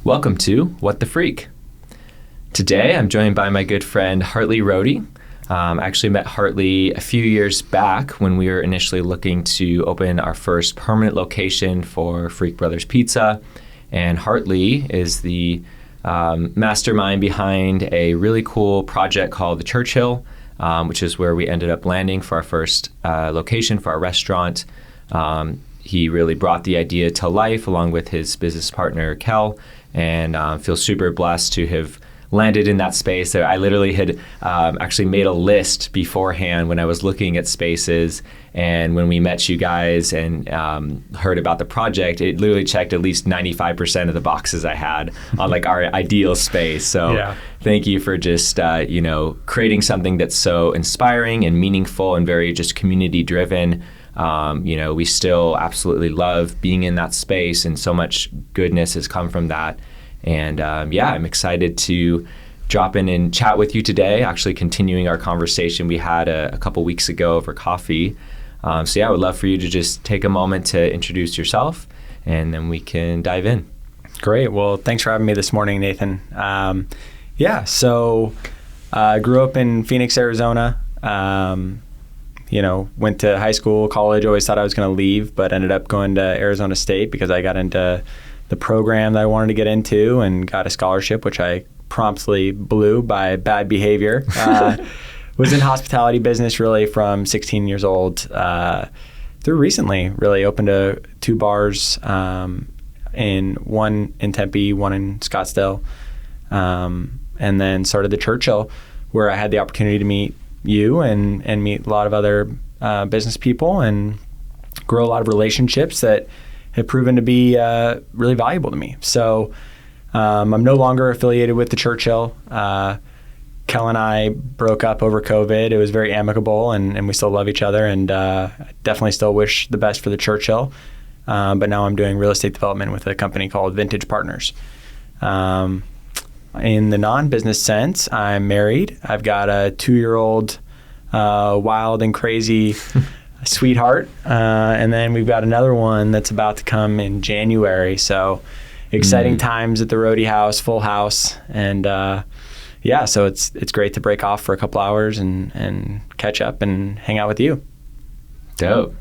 Welcome to What the Freak. Today I'm joined by my good friend Hartley Rodie. I actually met Hartley a few years back when we were initially looking to open our first permanent location for Freak Brothers Pizza. And Hartley is the mastermind behind a really cool project called the Churchill, which is where we ended up landing for our first location for our restaurant. He really brought the idea to life along with his business partner, Kel, and feel super blessed to have landed in that space. I literally had actually made a list beforehand when I was looking at spaces, and when we met you guys and heard about the project, it literally checked at least 95% of the boxes I had on like our ideal space. So Thank you for just creating something that's so inspiring and meaningful and very just community driven. We still absolutely love being in that space, and so much goodness has come from that. And I'm excited to drop in and chat with you today, actually continuing our conversation we had a couple weeks ago over coffee. I would love for you to just take a moment to introduce yourself, and then we can dive in. Great. Well, thanks for having me this morning, Nathan. So I grew up in Phoenix, Arizona. Went to high school, college, always thought I was going to leave, but ended up going to Arizona State because I got into the program that I wanted to get into and got a scholarship, which I promptly blew by bad behavior. Was in hospitality business really from 16 years old through recently, really opened two bars, one in Tempe, one in Scottsdale, and then started the Churchill, where I had the opportunity to meet you and meet a lot of other business people and grow a lot of relationships that have proven to be really valuable to me. So I'm no longer affiliated with the Churchill. Kel and I broke up over COVID. It was very amicable, and we still love each other, and I definitely still wish the best for the Churchill. But now I'm doing real estate development with a company called Vintage Partners. In the non-business sense, I'm married. I've got a 2-year-old wild and crazy sweetheart. And then we've got another one that's about to come in January. So exciting times at the Rodie house, full house. And so it's great to break off for a couple hours and catch up and hang out with you. Dope.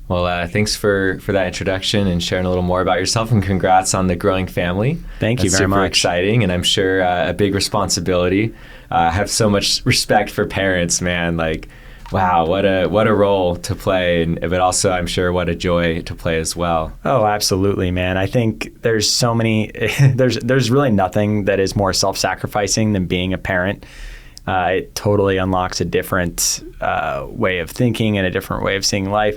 Well, thanks for that introduction and sharing a little more about yourself, and congrats on the growing family. Thank you very much. Super exciting, and I'm sure a big responsibility. I have so much respect for parents, man. Like, wow, what a role to play, but also I'm sure what a joy to play as well. Oh, absolutely, man. I think there's so many. there's really nothing that is more self-sacrificing than being a parent. It totally unlocks a different way of thinking and a different way of seeing life.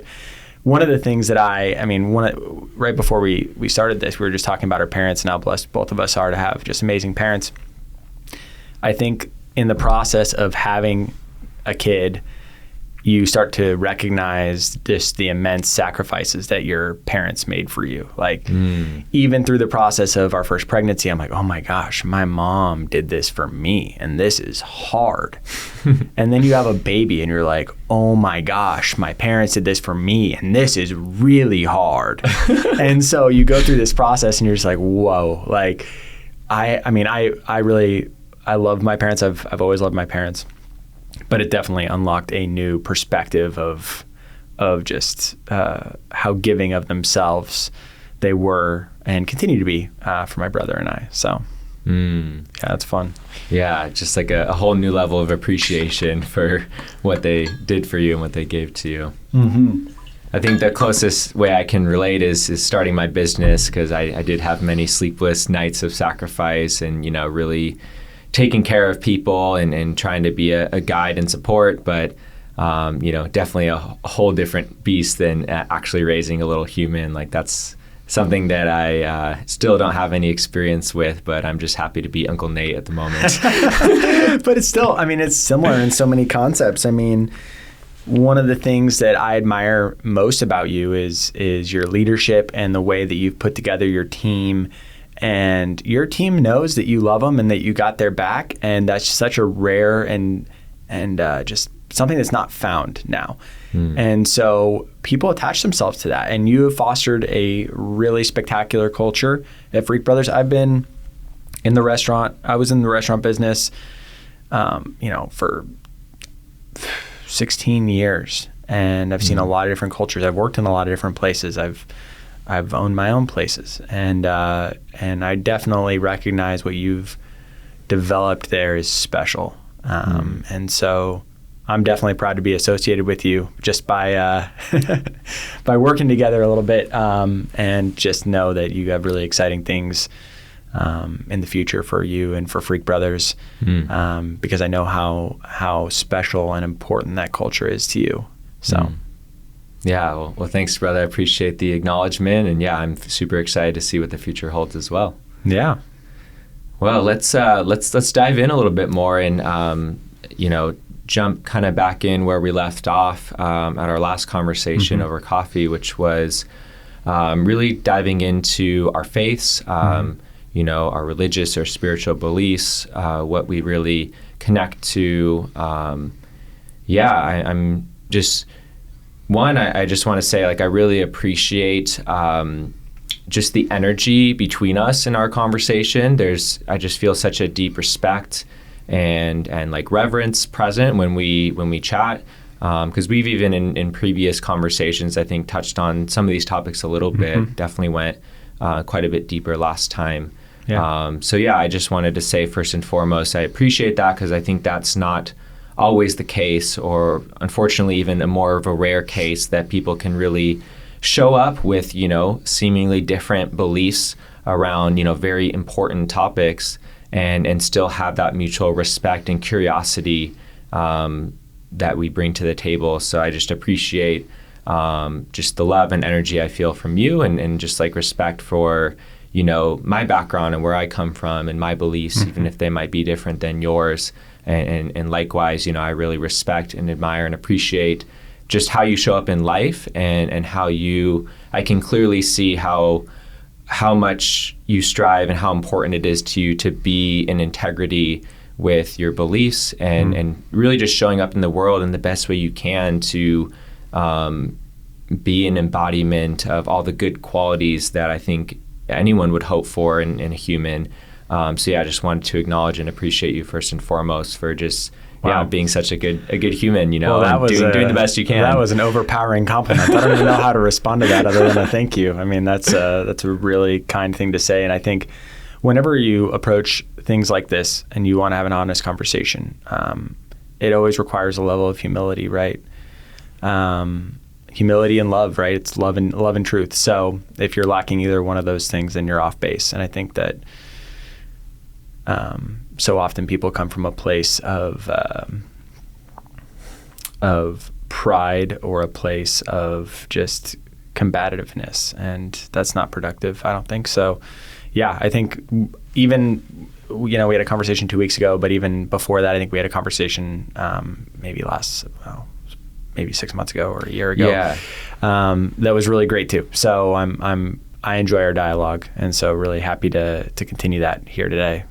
One of the things that right before we started this, we were just talking about our parents and how blessed both of us are to have just amazing parents. I think in the process of having a kid, you start to recognize just the immense sacrifices that your parents made for you. Like even through the process of our first pregnancy, I'm like, oh my gosh, my mom did this for me, and this is hard. And then you have a baby and you're like, oh my gosh, my parents did this for me, and this is really hard. And so you go through this process and you're just like, whoa. Like I love my parents. I've always loved my parents. But it definitely unlocked a new perspective of just how giving of themselves they were and continue to be for my brother and I. So, it's fun. Yeah, just like a whole new level of appreciation for what they did for you and what they gave to you. Mm-hmm. I think the closest way I can relate is starting my business, because I did have many sleepless nights of sacrifice and, really taking care of people and trying to be a guide and support, but definitely a whole different beast than actually raising a little human. Like that's something that I still don't have any experience with, but I'm just happy to be Uncle Nate at the moment. But it's still, it's similar in so many concepts. One of the things that I admire most about you is your leadership and the way that you've put together your team. And your team knows that you love them and that you got their back, and that's such a rare and just something that's not found now. And so people attach themselves to that, and you have fostered a really spectacular culture at Freak Brothers. I've been in the restaurant. I was in the restaurant business, for 16 years, and I've seen a lot of different cultures. I've worked in a lot of different places. I've owned my own places, and I definitely recognize what you've developed there is special. And so I'm definitely proud to be associated with you just by by working together a little bit, and just know that you have really exciting things in the future for you and for Freak Brothers, because I know how special and important that culture is to you. So. Yeah, well, thanks, brother. I appreciate the acknowledgement, and yeah, I'm super excited to see what the future holds as well. Yeah. Well, let's dive in a little bit more and jump kind of back in where we left off at our last conversation over coffee, which was really diving into our faiths, our religious or spiritual beliefs, what we really connect to. I'm just. One, I just want to say, I really appreciate just the energy between us in our conversation. I just feel such a deep respect and reverence present when we chat, because we've even in previous conversations, I think, touched on some of these topics a little bit. Definitely went quite a bit deeper last time. Yeah. I just wanted to say, first and foremost, I appreciate that, because I think that's not always the case, or unfortunately even a more of a rare case, that people can really show up with, seemingly different beliefs around, very important topics, and still have that mutual respect and curiosity that we bring to the table. So I just appreciate just the love and energy I feel from you, and just respect for, my background and where I come from and my beliefs, even if they might be different than yours. And likewise, I really respect and admire and appreciate just how you show up in life, and how I can clearly see how much you strive and how important it is to you to be in integrity with your beliefs, and really just showing up in the world in the best way you can to be an embodiment of all the good qualities that I think anyone would hope for in a human. I just wanted to acknowledge and appreciate you first and foremost for just being such a good human, well, doing the best you can. That was an overpowering compliment. I don't even know how to respond to that other than a thank you. I mean, that's a really kind thing to say. And I think whenever you approach things like this and you want to have an honest conversation, it always requires a level of humility, right? Humility and love, right? It's love and truth. So if you're lacking either one of those things, then you're off base. And I think that so often people come from a place of pride, or a place of just combativeness, and that's not productive, I don't think. So yeah, I think even, we had a conversation 2 weeks ago, but even before that, I think we had a conversation maybe 6 months ago or a year ago. Yeah. That was really great too. So I enjoy our dialogue, and so really happy to continue that here today.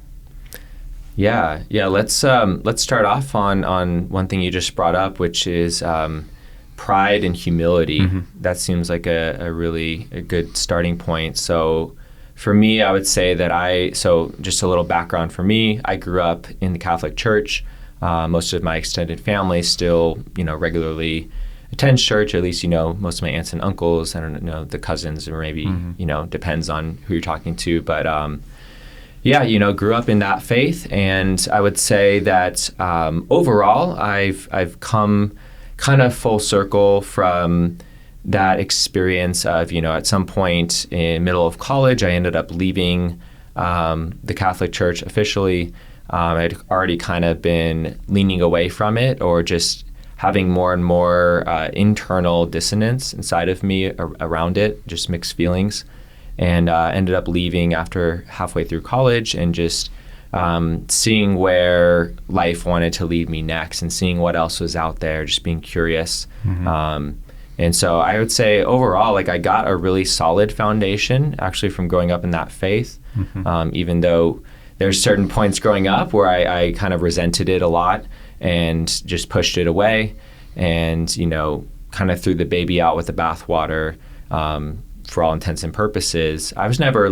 Yeah. Let's start off on one thing you just brought up, which is pride and humility. That seems like a really good starting point. So for me, I would say that just a little background for me, I grew up in the Catholic Church. Most of my extended family still, regularly attends church, at least, most of my aunts and uncles, I don't know, the cousins, or maybe, depends on who you're talking to. But grew up in that faith, and I would say that overall, I've come kind of full circle from that experience of, at some point in middle of college, I ended up leaving the Catholic Church officially. I'd already kind of been leaning away from it, or just having more and more internal dissonance inside of me around it, just mixed feelings. And ended up leaving after halfway through college, and just seeing where life wanted to lead me next, and seeing what else was out there, just being curious. And so I would say overall, I got a really solid foundation actually from growing up in that faith, even though there's certain points growing up where I kind of resented it a lot and just pushed it away, and, kind of threw the baby out with the bathwater. For all intents and purposes, I was never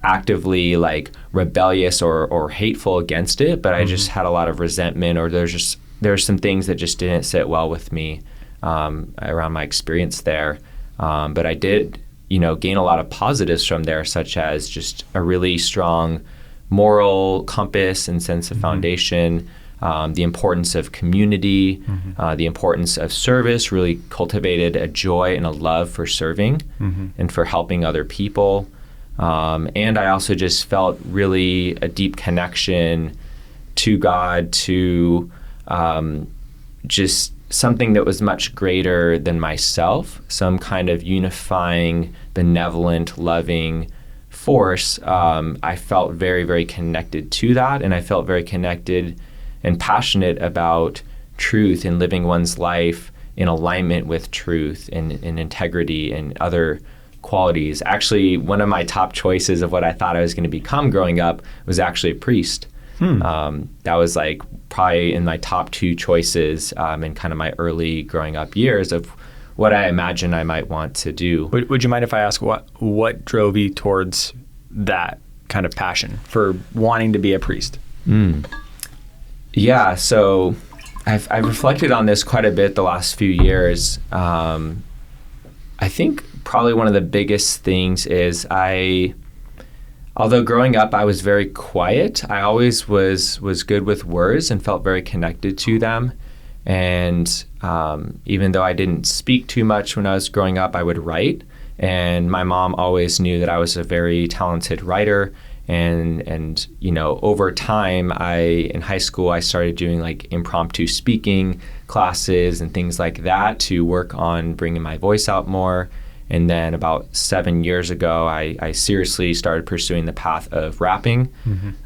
actively like rebellious or hateful against it, but I just had a lot of resentment, or there's some things that just didn't sit well with me around my experience there. But I did, gain a lot of positives from there, such as just a really strong moral compass and sense of foundation, the importance of community, the importance of service, really cultivated a joy and a love for serving and for helping other people. And I also just felt really a deep connection to God, to just something that was much greater than myself, some kind of unifying, benevolent, loving force. I felt very, very connected to that, and I felt very connected and passionate about truth and living one's life in alignment with truth and integrity and other qualities. Actually, one of my top choices of what I thought I was going to become growing up was actually a priest. That was like probably in my top 2 choices in kind of my early growing up years of what I imagined I might want to do. Would you mind if I ask what drove you towards that kind of passion for wanting to be a priest? Yeah, so I've reflected on this quite a bit the last few years. I think probably one of the biggest things is although growing up I was very quiet, I always was good with words and felt very connected to them. And even though I didn't speak too much when I was growing up, I would write. And my mom always knew that I was a very talented writer. And over time, in high school, I started doing like impromptu speaking classes and things like that to work on bringing my voice out more. And then about 7 years ago, I seriously started pursuing the path of rapping.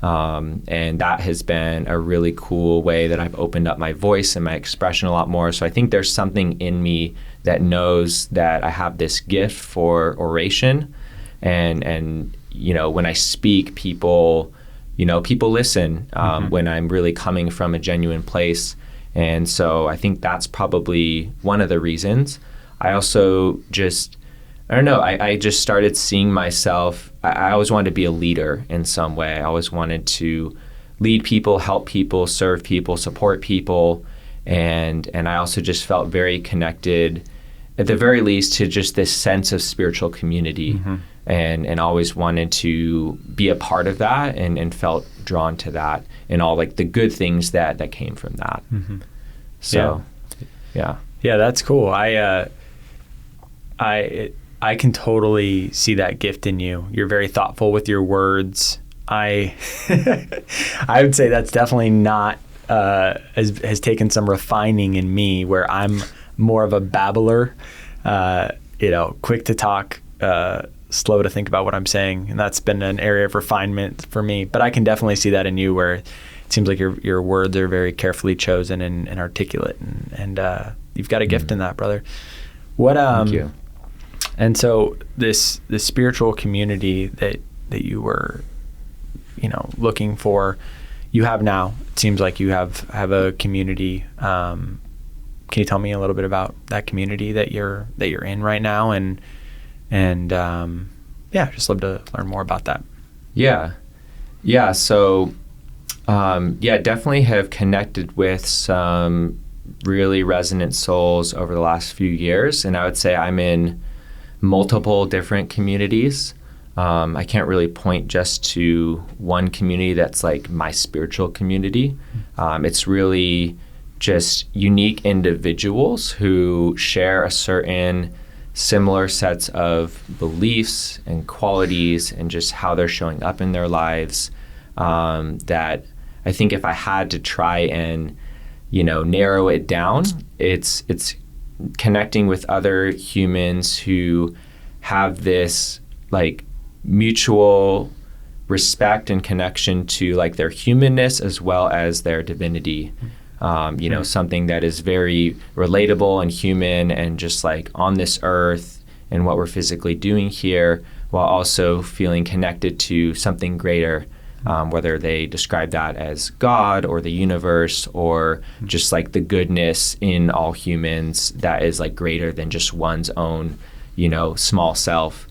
And that has been a really cool way that I've opened up my voice and my expression a lot more. So I think there's something in me that knows that I have this gift for oration. And when I speak, people listen when I'm really coming from a genuine place. And so I think that's probably one of the reasons. I also I just started seeing myself. I always wanted to be a leader in some way. I always wanted to lead people, help people, serve people, support people. And I also just felt very connected, at the very least, to just this sense of spiritual community. And always wanted to be a part of that and felt drawn to that and all like the good things that came from that. So, yeah. Yeah, that's cool. I can totally see that gift in you. You're very thoughtful with your words. I would say that's definitely not, has taken some refining in me, where I'm more of a babbler, quick to talk, slow to think about what I'm saying. And that's been an area of refinement for me. But I can definitely see that in you, where it seems like your words are very carefully chosen and articulate. And you've got a gift in that, brother. Thank you. And so the spiritual community that you were, looking for, you have now. It seems like you have a community. Can you tell me a little bit about that community that you're in right now? And just love to learn more about that. Yeah. So, definitely have connected with some really resonant souls over the last few years. And I would say I'm in multiple different communities. I can't really point just to one community that's like my spiritual community. It's really just unique individuals who share a certain similar sets of beliefs and qualities and just how they're showing up in their lives, that I think if I had to try and narrow it down, it's connecting with other humans who have this like mutual respect and connection to like their humanness as well as their divinity. Something that is very relatable and human and just like on this earth and what we're physically doing here, while also feeling connected to something greater, whether they describe that as God or the universe or just like the goodness in all humans that is like greater than just one's own, small self.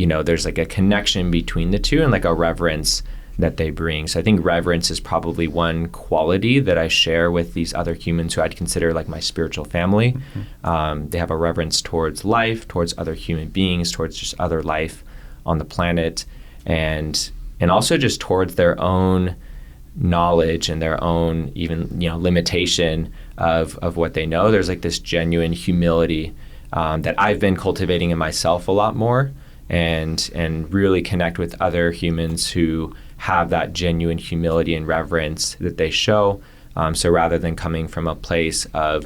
there's like a connection between the two and like a reverence that they bring. So I think reverence is probably one quality that I share with these other humans who I'd consider like my spiritual family. They have a reverence towards life, towards other human beings, towards just other life on the planet, and also just towards their own knowledge and their own even limitation of what they know. There's like this genuine humility that I've been cultivating in myself a lot more, and really connect with other humans who have that genuine humility and reverence that they show. So rather than coming from a place of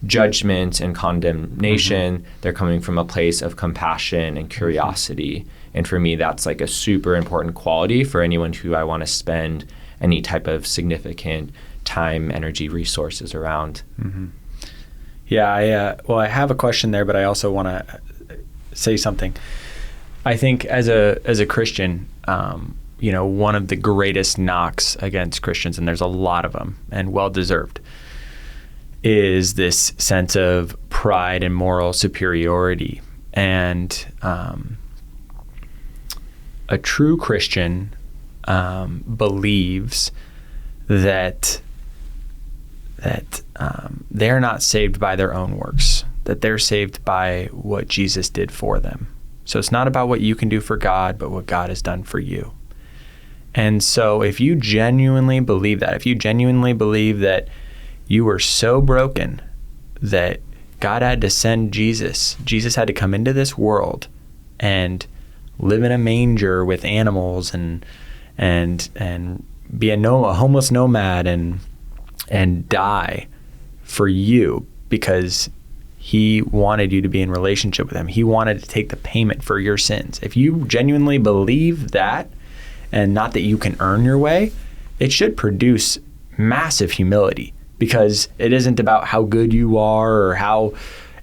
judgment and condemnation, they're coming from a place of compassion and curiosity. And for me, that's like a super important quality for anyone who I want to spend any type of significant time, energy, resources around. Yeah, I have a question there, but I also want to say something. I think as a Christian, one of the greatest knocks against Christians, and there's a lot of them, and well-deserved, is this sense of pride and moral superiority. And a true Christian believes that they're not saved by their own works, that they're saved by what Jesus did for them. So it's not about what you can do for God, but what God has done for you. And so if you genuinely believe that, if you genuinely believe that you were so broken that God had to send Jesus had to come into this world and live in a manger with animals and be a homeless nomad and die for you because he wanted you to be in relationship with him. He wanted to take the payment for your sins. If you genuinely believe that, and not that you can earn your way, it should produce massive humility, because it isn't about how good you are or how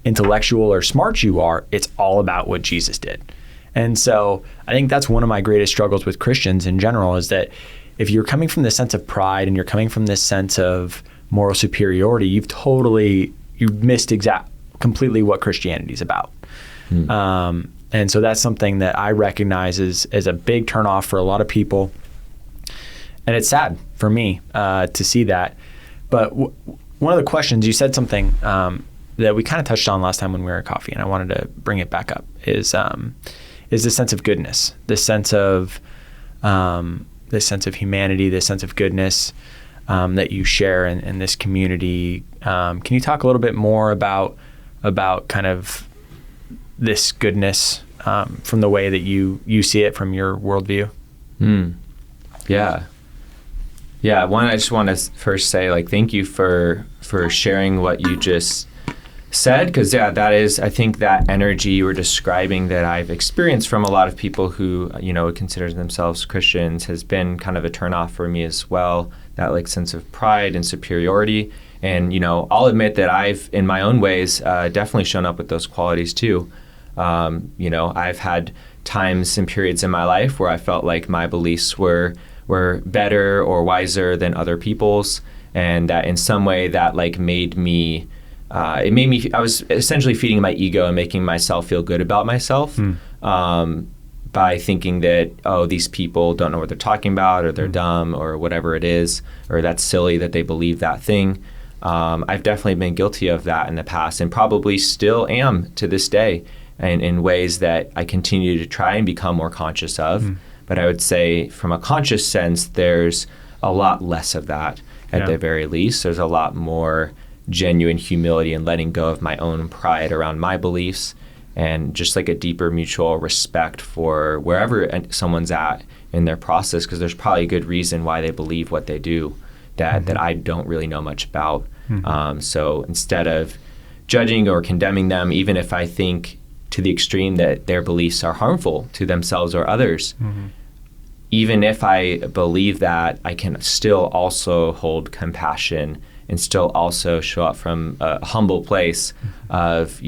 intellectual or smart you are. It's all about what Jesus did. And so I think that's one of my greatest struggles with Christians in general, is that if you're coming from this sense of pride and you're coming from this sense of moral superiority, you've missed completely what Christianity is about. And so that's something that I recognize as a big turnoff for a lot of people. And it's sad for me to see that. But one of the questions, you said something that we kind of touched on last time when we were at coffee, and I wanted to bring it back up, is this sense of goodness, this sense of humanity, this sense of goodness that you share in this community. Can you talk a little bit more about kind of this goodness from the way that you see it from your worldview? Yeah. One, I just want to first say, like, thank you for sharing what you just said, because that is, I think, that energy you were describing that I've experienced from a lot of people who would consider themselves Christians has been kind of a turnoff for me as well. That like sense of pride and superiority, and I'll admit that I've, in my own ways, definitely shown up with those qualities too. I've had times and periods in my life where I felt like my beliefs were better or wiser than other people's, and that in some way that like made me I was essentially feeding my ego and making myself feel good about myself by thinking that, these people don't know what they're talking about, or they're dumb, or whatever it is, or that's silly that they believe that thing. I've definitely been guilty of that in the past, and probably still am to this day, and in ways that I continue to try and become more conscious of. But I would say from a conscious sense, there's a lot less of that at the very least. There's a lot more genuine humility and letting go of my own pride around my beliefs, and just like a deeper mutual respect for wherever someone's at in their process, because there's probably a good reason why they believe what they do that I don't really know much about. So instead of judging or condemning them, even if I think to the extreme that their beliefs are harmful to themselves or others, even if I believe that, I can still also hold compassion and still also show up from a humble place of,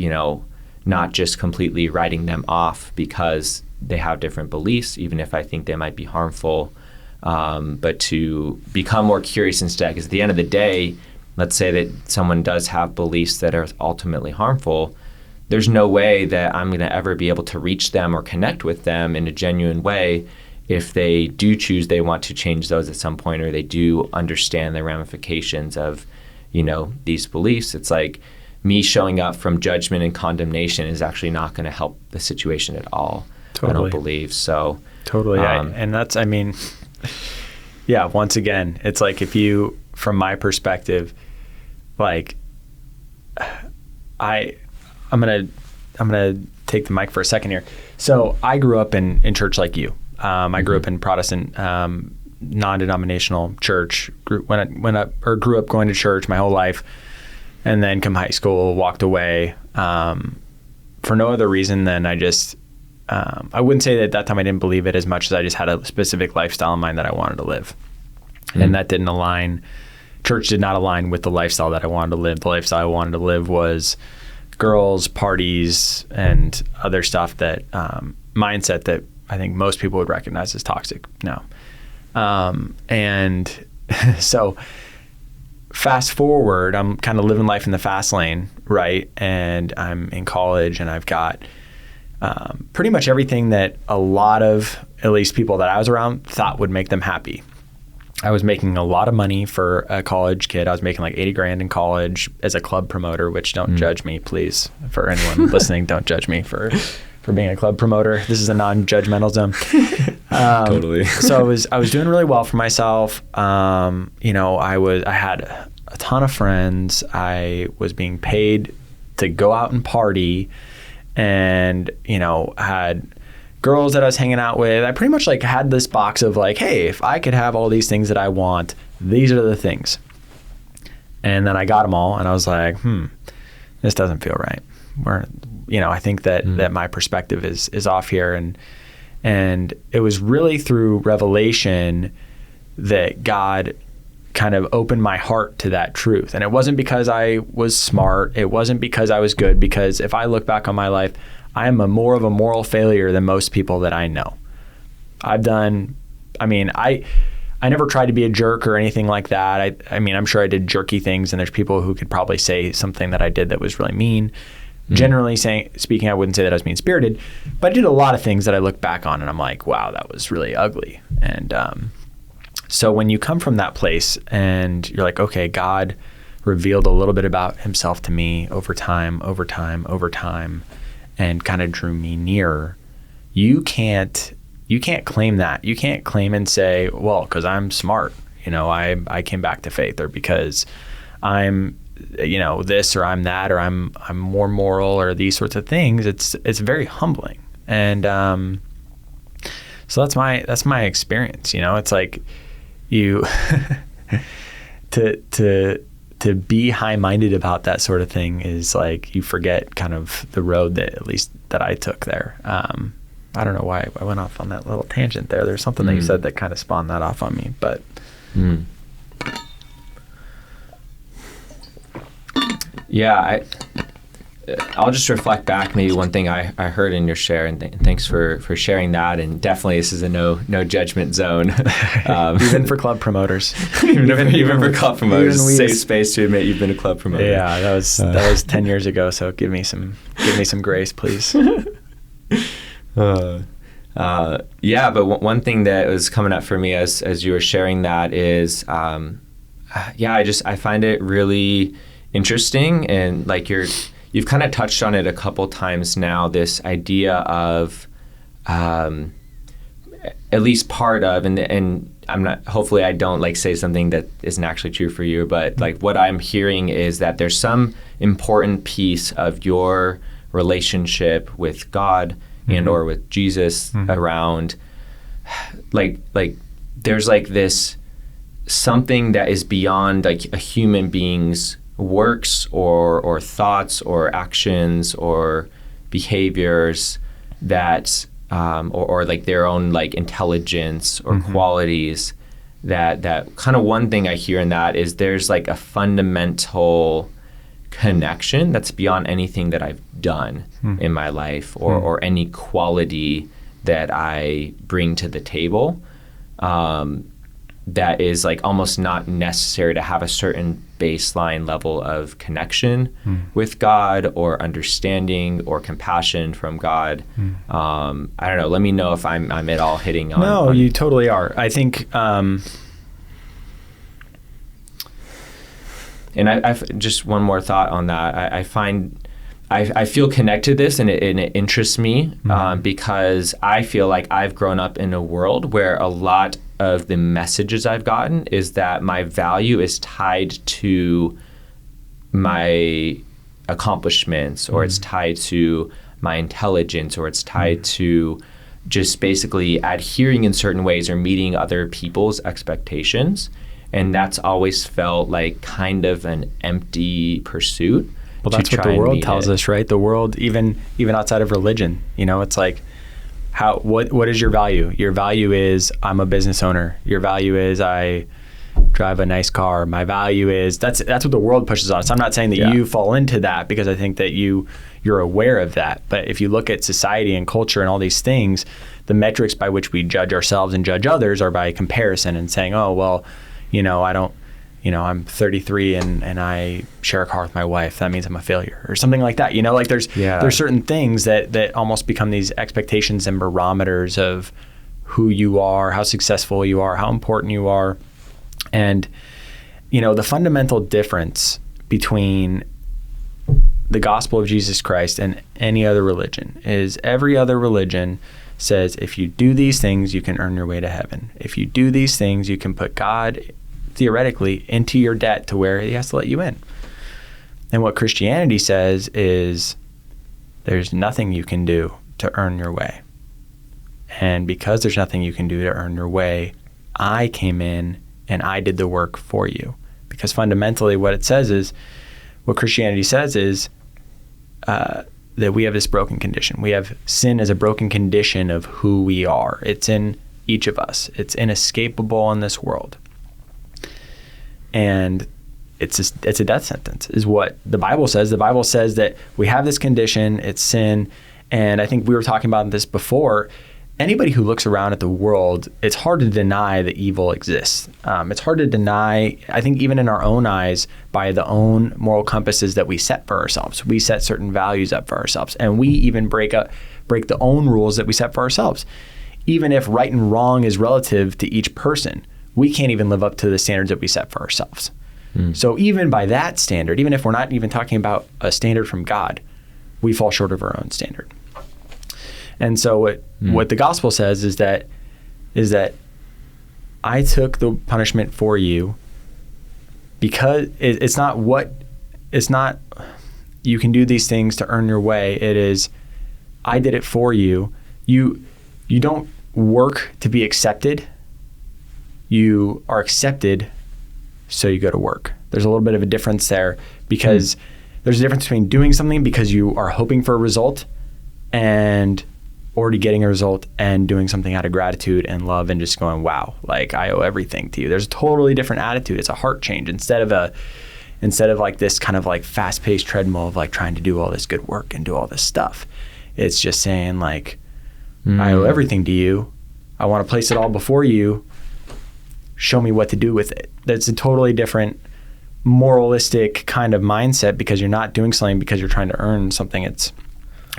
not just completely writing them off because they have different beliefs, even if I think they might be harmful, but to become more curious instead. Because at the end of the day, let's say that someone does have beliefs that are ultimately harmful, there's no way that I'm going to ever be able to reach them or connect with them in a genuine way if they do choose they want to change those at some point, or they do understand the ramifications of, these beliefs. It's like me showing up from judgment and condemnation is actually not going to help the situation at all. Totally. I don't believe so. Totally. And that's, once again, it's like if you, from my perspective, like I'm gonna take the mic for a second here. So I grew up in church like you. I grew up in Protestant, non-denominational church. Grew up going to church my whole life, and then come high school, walked away for no other reason than I just. I wouldn't say that at that time I didn't believe it as much as I just had a specific lifestyle in mind that I wanted to live, and that didn't align. Church did not align with the lifestyle that I wanted to live. The lifestyle I wanted to live was girls, parties, and other stuff that mindset that I think most people would recognize as toxic now. And so fast forward, I'm kind of living life in the fast lane, right? And I'm in college, and I've got pretty much everything that a lot of, at least people that I was around, thought would make them happy. I was making a lot of money for a college kid. I was making like $80,000 in college as a club promoter, which don't judge me, please. For anyone listening, don't judge me for being a club promoter. This is a non-judgmental zone. Totally. So I was doing really well for myself. I had a ton of friends. I was being paid to go out and party, and had girls that I was hanging out with. I pretty much like had this box of like, hey, if I could have all these things that I want, these are the things. And then I got them all, and I was like, this doesn't feel right. I think that my perspective is off here. And it was really through revelation that God kind of opened my heart to that truth. And it wasn't because I was smart. It wasn't because I was good, because if I look back on my life, I am more of a moral failure than most people that I know. I never tried to be a jerk or anything like that. I'm sure I did jerky things, and there's people who could probably say something that I did that was really mean. Generally speaking, I wouldn't say that I was mean-spirited, but I did a lot of things that I look back on and I'm like, wow, that was really ugly. And so when you come from that place and you're like, okay, God revealed a little bit about himself to me over time, and kind of drew me nearer, you can't claim that. You can't claim and say, well, because I'm smart, I came back to faith, or because I'm this, or I'm that, or I'm more moral, or these sorts of things. It's very humbling. And so that's my experience. It's like you to be high-minded about that sort of thing is like you forget kind of the road that at least that I took there. I don't know why I went off on that little tangent there. There's something that you said that kind of spawned that off on me, but. Yeah, I'll just reflect back maybe one thing I heard in your share, and thanks for sharing that. And definitely this is a no judgment zone. Even for club promoters. even for club promoters, safe space to admit you've been a club promoter. Yeah, that was 10 years ago, so give me some grace, please. But one thing that was coming up for me as you were sharing that is, I find it really interesting, and like you've kind of touched on it a couple times now, this idea of at least part of, and I'm not, hopefully I don't like say something that isn't actually true for you, but like what I'm hearing is that there's some important piece of your relationship with God and or with Jesus around like there's like this something that is beyond like a human being's works or thoughts or actions or behaviors that or like their own like intelligence or qualities that kind of one thing I hear in that is there's like a fundamental connection that's beyond anything that I've done in my life or any quality that I bring to the table, that is like almost not necessary to have a certain baseline level of connection with God or understanding or compassion from God. I don't know. Let me know if I'm at all hitting on. No, you totally are. I think. And I've just one more thought on that. I feel connected to this, and it interests me because I feel like I've grown up in a world where a lot of the messages I've gotten is that my value is tied to my accomplishments, or it's tied to my intelligence, or it's tied to just basically adhering in certain ways or meeting other people's expectations. And that's always felt like kind of an empty pursuit. Well, that's what the world tells us, right? The world, even outside of religion, it's like, what is your value? Your value is I'm a business owner. Your value is I drive a nice car. My value is that's what the world pushes on us. I'm not saying that you fall into that, because I think that you're aware of that. But if you look at society and culture and all these things, the metrics by which we judge ourselves and judge others are by comparison and saying, oh, well, I don't, I'm 33 and I share a car with my wife. That means I'm a failure, or something like that. Like there's certain things that almost become these expectations and barometers of who you are, how successful you are, how important you are. And, the fundamental difference between the gospel of Jesus Christ and any other religion is every other religion says, if you do these things, you can earn your way to heaven. If you do these things, you can put God theoretically into your debt to where he has to let you in. And what Christianity says is there's nothing you can do to earn your way. And because there's nothing you can do to earn your way, I came in and I did the work for you. Because fundamentally what Christianity says is that we have this broken condition. We have sin as a broken condition of who we are. It's in each of us. It's inescapable in this world. And it's a death sentence is what the Bible says. The Bible says that we have this condition, it's sin. And I think we were talking about this before. Anybody who looks around at the world, it's hard to deny that evil exists. It's hard to deny, I think, even in our own eyes, by the own moral compasses that we set for ourselves. We set certain values up for ourselves, and we even break the own rules that we set for ourselves. Even if right and wrong is relative to each person, we can't even live up to the standards that we set for ourselves. So even by that standard, even if we're not even talking about a standard from God, we fall short of our own standard. And so what the gospel says is that I took the punishment for you, because it's not you can do these things to earn your way. It is I did it for you. You don't work to be accepted. You are accepted, so you go to work. There's a little bit of a difference there, because there's a difference between doing something because you are hoping for a result and already getting a result, and doing something out of gratitude and love and just going, wow, like I owe everything to you. There's a totally different attitude. It's a heart change instead of like this kind of like fast-paced treadmill of like trying to do all this good work and do all this stuff. It's just saying like, I owe everything to you. I want to place it all before you. Show me what to do with it. That's a totally different moralistic kind of mindset, because you're not doing something because you're trying to earn something. It's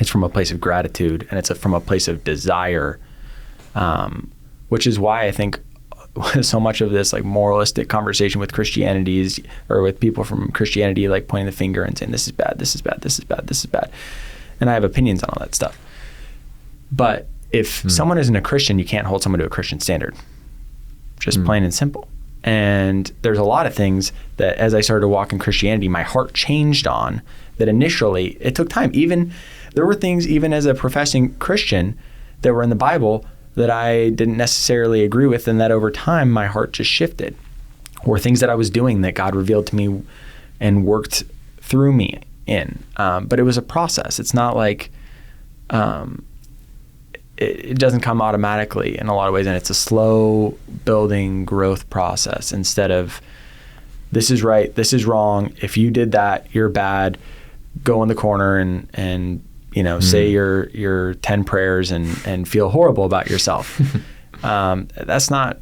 from a place of gratitude, and it's from a place of desire, which is why I think so much of this like moralistic conversation with Christianity is, or with people from Christianity, like pointing the finger and saying, this is bad, this is bad, this is bad, this is bad. And I have opinions on all that stuff. But if someone isn't a Christian, you can't hold someone to a Christian standard. Just plain and simple. And there's a lot of things that as I started to walk in Christianity, my heart changed on, that initially it took time. There were things, even as a professing Christian, that were in the Bible that I didn't necessarily agree with, and that over time my heart just shifted. Or things that I was doing that God revealed to me and worked through me in. But it was a process. It's not like it doesn't come automatically in a lot of ways, and it's a slow building growth process instead of this is right, this is wrong. If you did that, you're bad. Go in the corner and say your 10 prayers and feel horrible about yourself. That's not,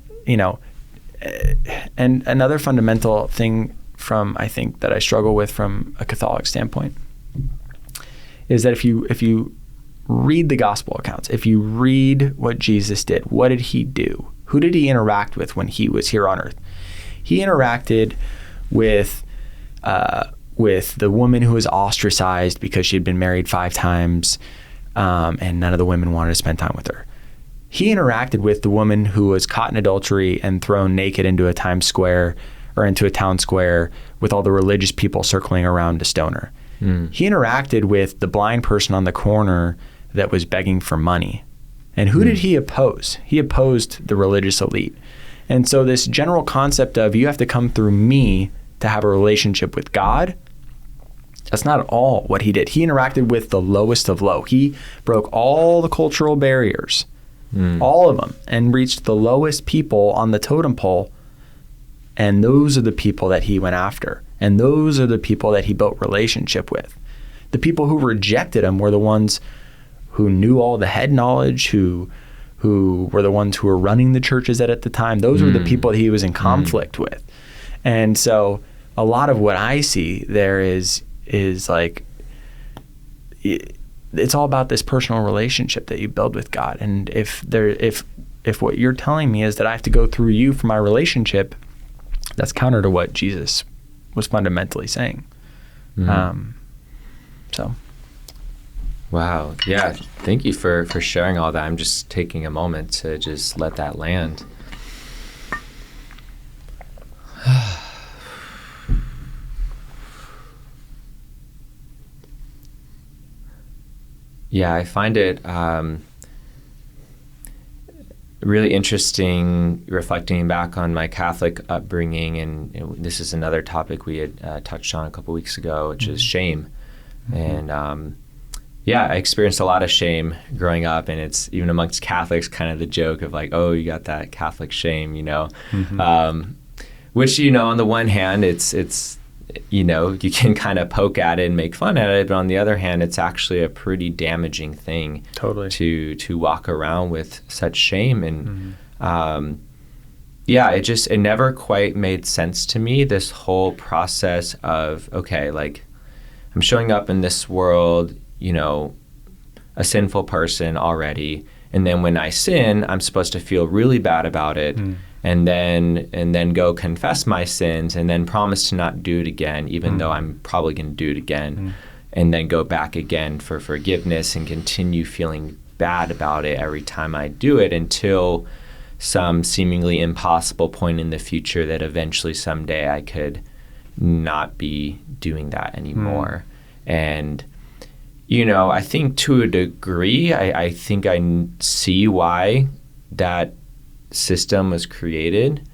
And another fundamental thing I think that I struggle with from a Catholic standpoint is that if you read the gospel accounts, if you read what Jesus did, what did he do? Who did he interact with when he was here on earth? He interacted with the woman who was ostracized because she had been married 5 times, and none of the women wanted to spend time with her. He interacted with the woman who was caught in adultery and thrown naked into a Times Square or into a town square with all the religious people circling around to stone her. He interacted with the blind person on the corner that was begging for money. And who did he oppose? He opposed the religious elite. And so this general concept of you have to come through me to have a relationship with God, that's not at all what he did. He interacted with the lowest of low. He broke all the cultural barriers, all of them, and reached the lowest people on the totem pole. And those are the people that he went after. And those are the people that he built relationship with. The people who rejected him were the ones who knew all the head knowledge, who were the ones who were running the churches at the time. Those were the people that he was in conflict with. And so a lot of what I see there is like, it's all about this personal relationship that you build with God. And if what you're telling me is that I have to go through you for my relationship, that's counter to what Jesus was fundamentally saying. So. Wow. Yeah. Thank you for sharing all that. I'm just taking a moment to just let that land. Yeah, I find it really interesting reflecting back on my Catholic upbringing, and this is another topic we had touched on a couple weeks ago, which is shame. And I experienced a lot of shame growing up, and it's even amongst Catholics kind of the joke of like, oh, you got that Catholic shame, which, on the one hand, it's you can kind of poke at it and make fun at it, but on the other hand, it's actually a pretty damaging thing to walk around with such shame. And it never quite made sense to me, this whole process of, okay, like I'm showing up in this world, a sinful person already, and then when I sin, I'm supposed to feel really bad about it. And then go confess my sins and then promise to not do it again, even though I'm probably going to do it again, and then go back again for forgiveness and continue feeling bad about it every time I do it until some seemingly impossible point in the future that eventually someday I could not be doing that anymore. And, I think to a degree, I think I see why that system was created,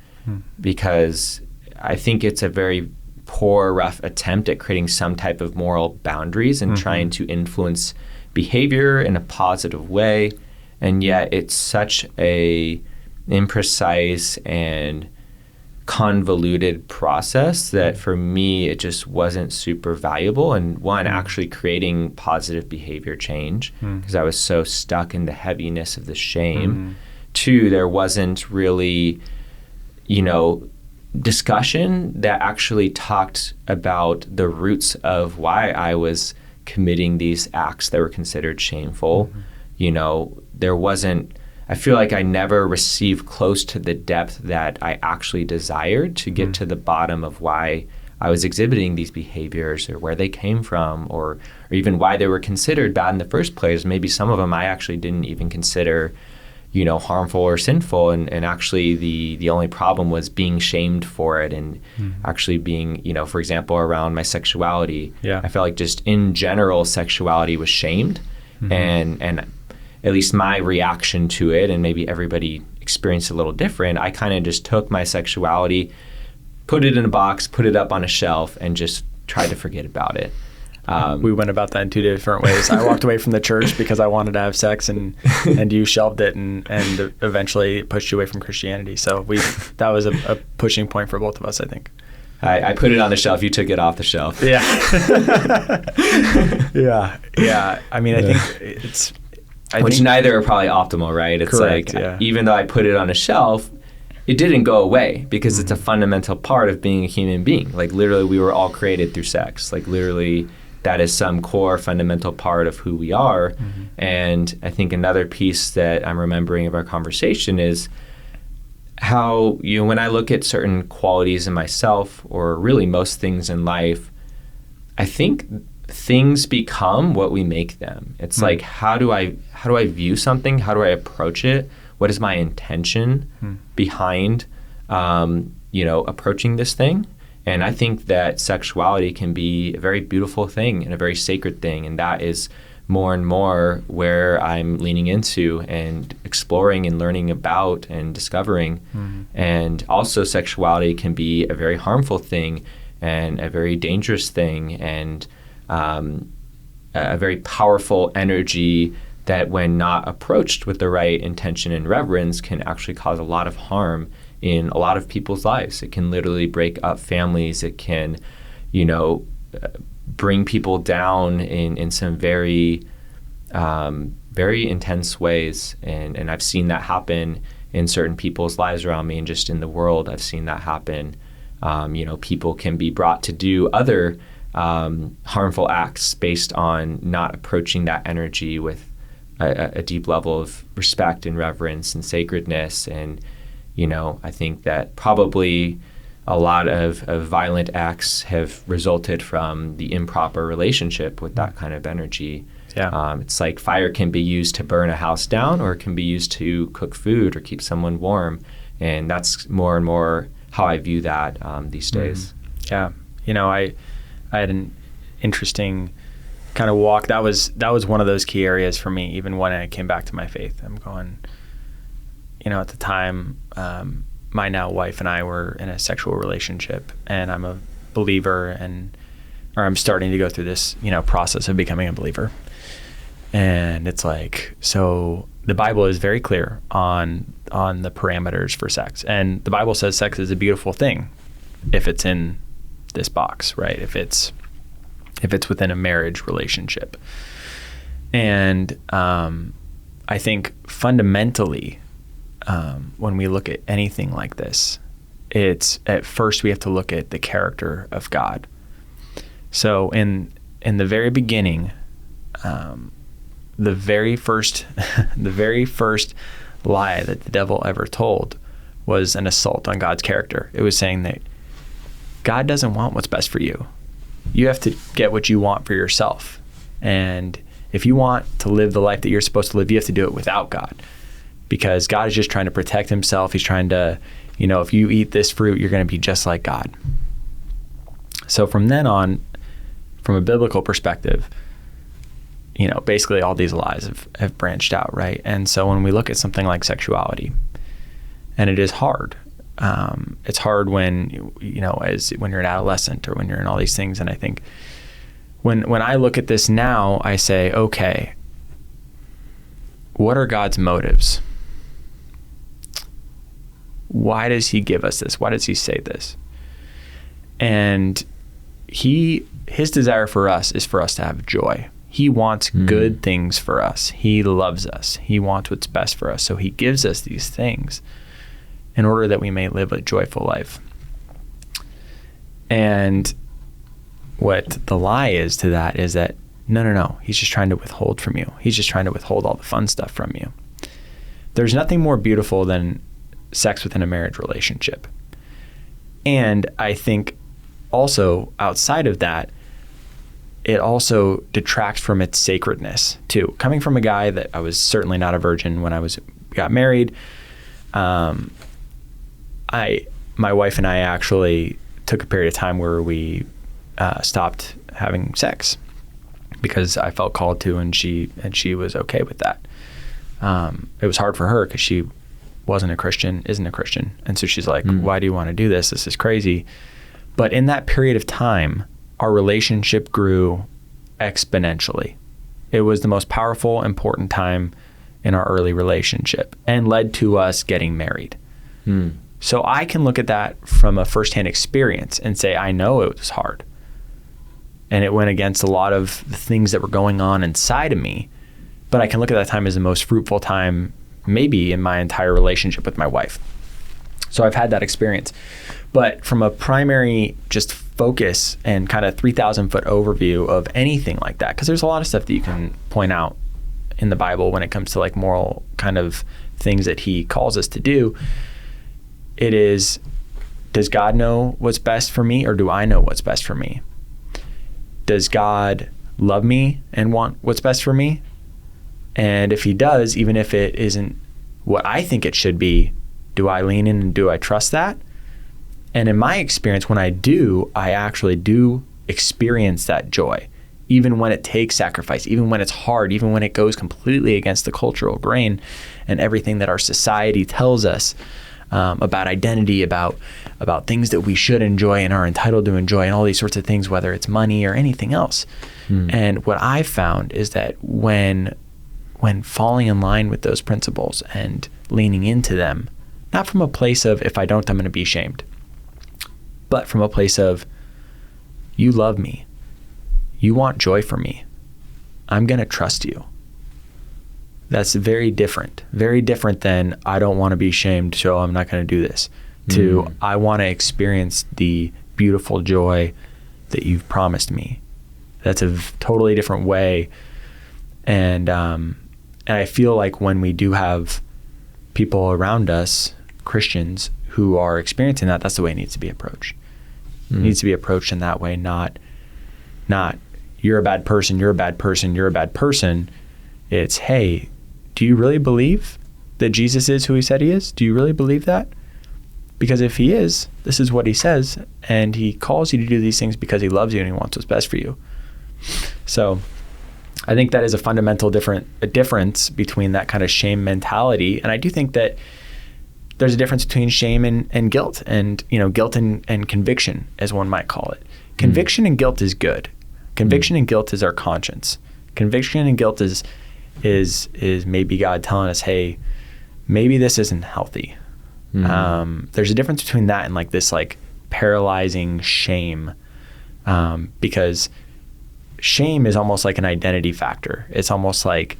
because I think it's a very poor, rough attempt at creating some type of moral boundaries and trying to influence behavior in a positive way. And yet it's such a imprecise and convoluted process that for me, it just wasn't super valuable. And one, actually creating positive behavior change, because I was so stuck in the heaviness of the shame. Two, there wasn't really, discussion that actually talked about the roots of why I was committing these acts that were considered shameful. There wasn't, I feel like I never received close to the depth that I actually desired to get to the bottom of why I was exhibiting these behaviors, or where they came from, or even why they were considered bad in the first place. Maybe some of them I actually didn't even consider harmful or sinful, and actually the only problem was being shamed for it, and actually being, for example, around my sexuality. I felt like just in general sexuality was shamed, and at least my reaction to it, and maybe everybody experienced a little different, I kind of just took my sexuality, put it in a box, put it up on a shelf, and just tried to forget about it. We went about that in 2 different ways. I walked away from the church because I wanted to have sex, and you shelved it, and eventually pushed you away from Christianity. So that was a pushing point for both of us, I think. I put it on the shelf. You took it off the shelf. Yeah. Yeah. I mean, I think it's... Which neither are probably optimal, right? It's correct, like, even though I put it on a shelf, it didn't go away because it's a fundamental part of being a human being. Like literally we were all created through sex. Like literally that is some core fundamental part of who we are. And I think another piece that I'm remembering of our conversation is how, when I look at certain qualities in myself or really most things in life, I think things become what we make them. It's like, how do I view something? How do I approach it? What is my intention behind, approaching this thing? And I think that sexuality can be a very beautiful thing and a very sacred thing. And that is more and more where I'm leaning into and exploring and learning about and discovering. And also sexuality can be a very harmful thing and a very dangerous thing and a very powerful energy that when not approached with the right intention and reverence can actually cause a lot of harm in a lot of people's lives. It can literally break up families. It can, bring people down in some very, very intense ways. And I've seen that happen in certain people's lives around me and just in the world. I've seen that happen. People can be brought to do other harmful acts based on not approaching that energy with a deep level of respect and reverence and sacredness. And, I think that probably a lot of violent acts have resulted from the improper relationship with that kind of energy. Yeah. It's like fire can be used to burn a house down, or it can be used to cook food or keep someone warm. And that's more and more how I view that these days. Yeah. I had an interesting kind of walk. That was one of those key areas for me, even when I came back to my faith. I'm going, at the time, my now wife and I were in a sexual relationship, and I'm a believer, or I'm starting to go through this, process of becoming a believer. And it's like, so the Bible is very clear on the parameters for sex. And the Bible says sex is a beautiful thing if it's in this box, right? If it's within a marriage relationship. And I think fundamentally, when we look at anything like this, it's at first we have to look at the character of God. So in the very beginning, the very first lie that the devil ever told was an assault on God's character. It was saying that God doesn't want what's best for you. You have to get what you want for yourself. And if you want to live the life that you're supposed to live, you have to do it without God. Because God is just trying to protect himself. He's trying to, if you eat this fruit, you're going to be just like God. So from then on, from a biblical perspective, basically all these lies have branched out, right? And so when we look at something like sexuality, and it is hard. It's hard when, when you're an adolescent or when you're in all these things. And I think when I look at this now, I say, okay, what are God's motives? Why does he give us this? Why does he say this? And his desire for us is for us to have joy. He wants good things for us. He loves us. He wants what's best for us. So he gives us these things in order that we may live a joyful life. And what the lie is to that is that, no, he's just trying to withhold from you. He's just trying to withhold all the fun stuff from you. There's nothing more beautiful than sex within a marriage relationship. And I think also outside of that, it also detracts from its sacredness too. Coming from a guy that I was certainly not a virgin when I got married, my wife and I actually took a period of time where we stopped having sex because I felt called to, and she was okay with that. It was hard for her because she isn't a Christian, and so she's like, "Why do you want to do this? This is crazy." But in that period of time, our relationship grew exponentially. It was the most powerful, important time in our early relationship and led to us getting married. So I can look at that from a firsthand experience and say, I know it was hard. And it went against a lot of the things that were going on inside of me. But I can look at that time as the most fruitful time maybe in my entire relationship with my wife. So I've had that experience. But from a primary just focus and kind of 3,000 foot overview of anything like that, because there's a lot of stuff that you can point out in the Bible when it comes to like moral kind of things that he calls us to do, it is, does God know what's best for me, or do I know what's best for me? Does God love me and want what's best for me? And if he does, even if it isn't what I think it should be, do I lean in and do I trust that? And in my experience, when I do, I actually do experience that joy, even when it takes sacrifice, even when it's hard, even when it goes completely against the cultural grain and everything that our society tells us about identity, about things that we should enjoy and are entitled to enjoy, and all these sorts of things, whether it's money or anything else. And what I've found is that when falling in line with those principles and leaning into them, not from a place of, if I don't, I'm going to be ashamed, but from a place of, you love me, you want joy for me, I'm going to trust you. That's very different than, I don't want to be ashamed, so I'm not going to do this, to I want to experience the beautiful joy that you've promised me. That's a totally different way. And I feel like when we do have people around us, Christians, who are experiencing that, that's the way it needs to be approached. It needs to be approached in that way, not you're a bad person, you're a bad person, you're a bad person. It's, hey, do you really believe that Jesus is who he said he is? Do you really believe that? Because if he is, this is what he says, and he calls you to do these things because he loves you and he wants what's best for you. So I think that is a fundamental difference between that kind of shame mentality. And I do think that there's a difference between shame and guilt, and guilt and conviction, as one might call it. Conviction and guilt is good. Conviction and guilt is our conscience. Conviction and guilt is maybe God telling us, hey, maybe this isn't healthy. There's a difference between that and like this like paralyzing shame, because shame is almost like an identity factor. It's almost like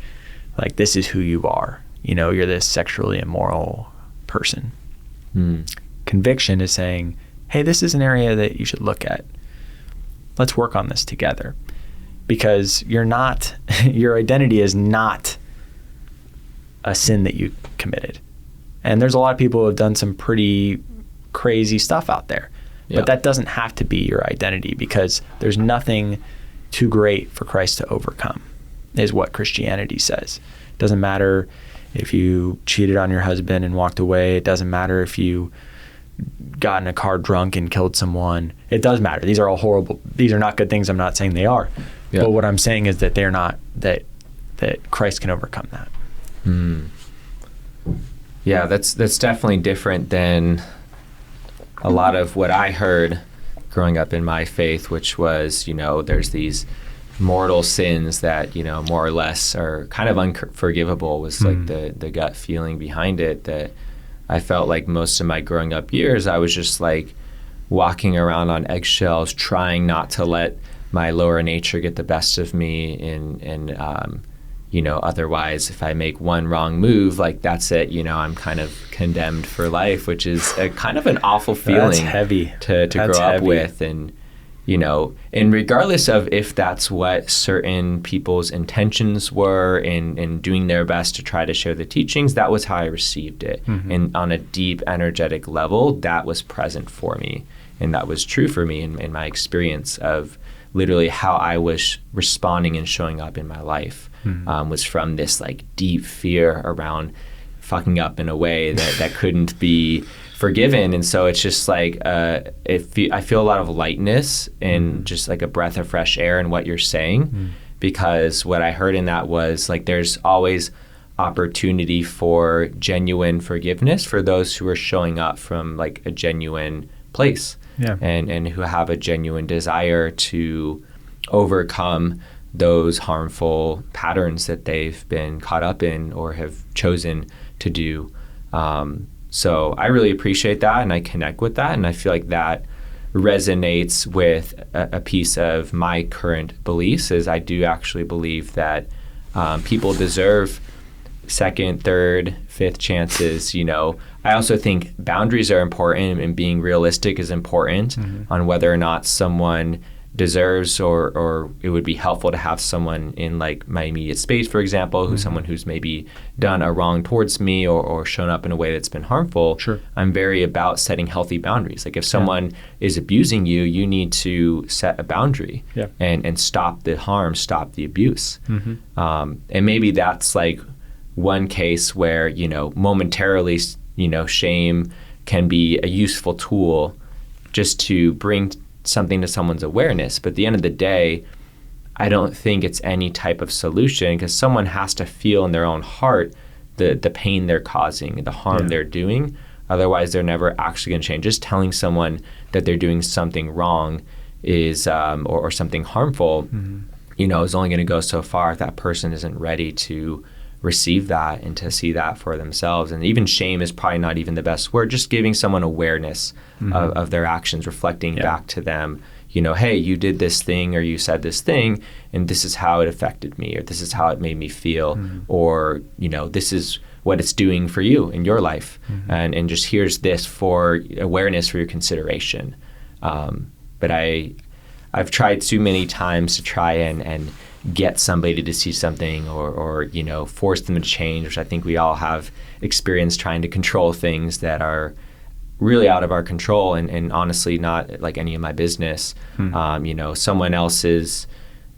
this is who you are. You're this sexually immoral person. Conviction is saying, hey, this is an area that you should look at. Let's work on this together, because your identity is not a sin that you committed. And there's a lot of people who have done some pretty crazy stuff out there, but that doesn't have to be your identity, because there's nothing too great for Christ to overcome, is what Christianity says. It doesn't matter if you cheated on your husband and walked away. It doesn't matter if you got in a car drunk and killed someone. It does matter. These are all horrible. These are not good things. I'm not saying they are. But what I'm saying is that they're not, that Christ can overcome that. Yeah, that's definitely different than a lot of what I heard growing up in my faith, which was, there's these mortal sins that, more or less are kind of unforgivable, was like the gut feeling behind it, that I felt like most of my growing up years, I was just like walking around on eggshells, trying not to let my lower nature get the best of me. And otherwise, if I make one wrong move, like that's it, I'm kind of condemned for life, which is a kind of an awful feeling. That's heavy. To grow up with. And regardless of if that's what certain people's intentions were in doing their best to try to share the teachings, that was how I received it. And on a deep, energetic level, that was present for me. And that was true for me in my experience of literally how I was responding and showing up in my life, was from this like deep fear around fucking up in a way that couldn't be forgiven. And so it's just like I feel a lot of lightness and just like a breath of fresh air in what you're saying, because what I heard in that was like there's always opportunity for genuine forgiveness for those who are showing up from like a genuine place, and who have a genuine desire to overcome those harmful patterns that they've been caught up in or have chosen to do. So I really appreciate that, and I connect with that, and I feel like that resonates with a piece of my current beliefs, is I do actually believe that people deserve second, third, fifth chances. I also think boundaries are important, and being realistic is important on whether or not someone deserves or it would be helpful to have someone in like my immediate space, for example, who's someone who's maybe done a wrong towards me or shown up in a way that's been harmful. Sure. I'm very about setting healthy boundaries. Like if someone is abusing you, you need to set a boundary and stop the harm, stop the abuse. And maybe that's like one case where, momentarily, shame can be a useful tool just to bring something to someone's awareness. But at the end of the day, I don't think it's any type of solution, because someone has to feel in their own heart the pain they're causing, the harm they're doing. Otherwise, they're never actually going to change. Just telling someone that they're doing something wrong is or something harmful, is only going to go so far if that person isn't ready to receive that and to see that for themselves. And even shame is probably not even the best word. Just giving someone awareness of their actions, reflecting back to them, hey, you did this thing or you said this thing, and this is how it affected me, or this is how it made me feel, or, this is what it's doing for you in your life. And just here's this for awareness, for your consideration. But I've tried too many times to try and get somebody to see something or force them to change, which I think we all have experienced trying to control things that are really out of our control and honestly not like any of my business. Someone else's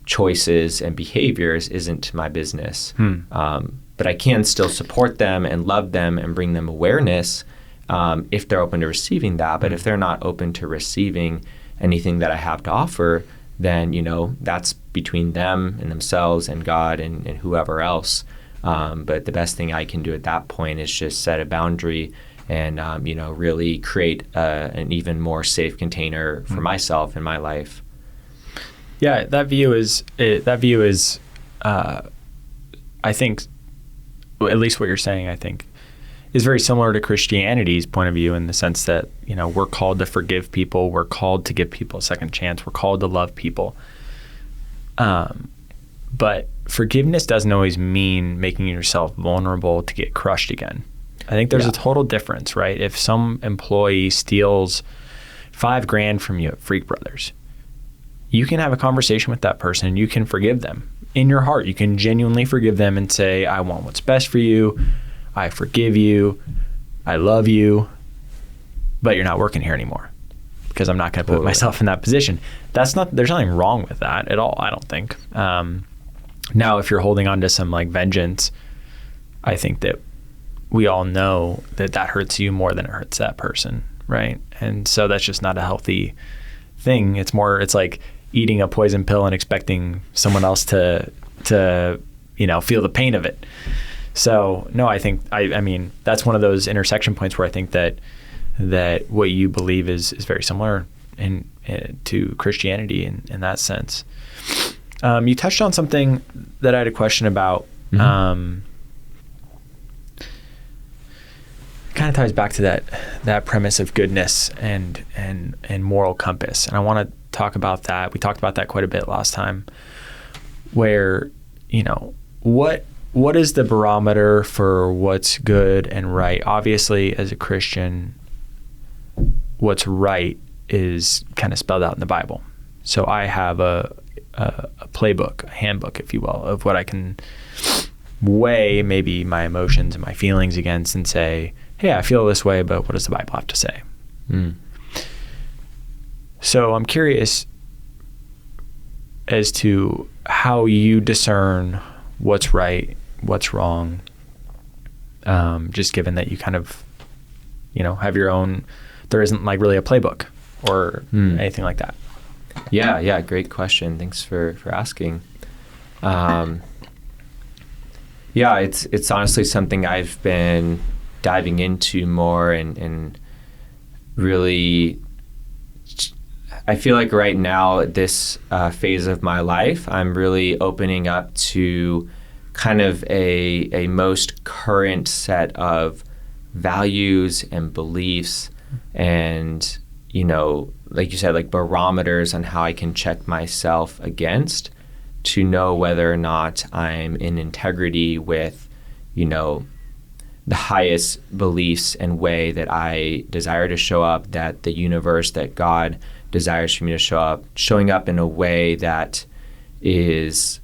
choices and behaviors isn't my business. But I can still support them and love them and bring them awareness if they're open to receiving that. But if they're not open to receiving anything that I have to offer, then, that's between them and themselves and God and whoever else. But the best thing I can do at that point is just set a boundary and, really create an even more safe container for myself in my life. Yeah, that view is, I think, at least what you're saying, I think, is very similar to Christianity's point of view, in the sense that, we're called to forgive people. We're called to give people a second chance. We're called to love people. But forgiveness doesn't always mean making yourself vulnerable to get crushed again. I think there's a total difference, right? If some employee steals $5,000 from you at Freak Brothers, you can have a conversation with that person. You can forgive them in your heart. You can genuinely forgive them and say, I want what's best for you. I forgive you. I love you. But you're not working here anymore, because I'm not going to put myself in that position. There's nothing wrong with that at all, I don't think. Now, if you're holding on to some like vengeance, I think that we all know that hurts you more than it hurts that person, right? And so that's just not a healthy thing. It's like eating a poison pill and expecting someone else to feel the pain of it. So no, I think I mean that's one of those intersection points where I think that what you believe is very similar to Christianity in that sense. You touched on something that I had a question about. Kind of ties back to that premise of goodness and moral compass, and I want to talk about that. We talked about that quite a bit last time, where what is the barometer for what's good and right? Obviously, as a Christian, what's right is kind of spelled out in the Bible. So I have a playbook, a handbook, if you will, of what I can weigh maybe my emotions and my feelings against and say, hey, I feel this way, but what does the Bible have to say? So I'm curious as to how you discern what's right, what's wrong, just given that you kind of, have your own, there isn't like really a playbook or anything like that. Yeah, great question. Thanks for asking. It's honestly something I've been diving into more and really, I feel like right now at this phase of my life, I'm really opening up to kind of a most current set of values and beliefs and, like you said, like barometers on how I can check myself against to know whether or not I'm in integrity with, the highest beliefs and way that I desire to show up, that the universe, that God desires for me to show up, showing up in a way that is,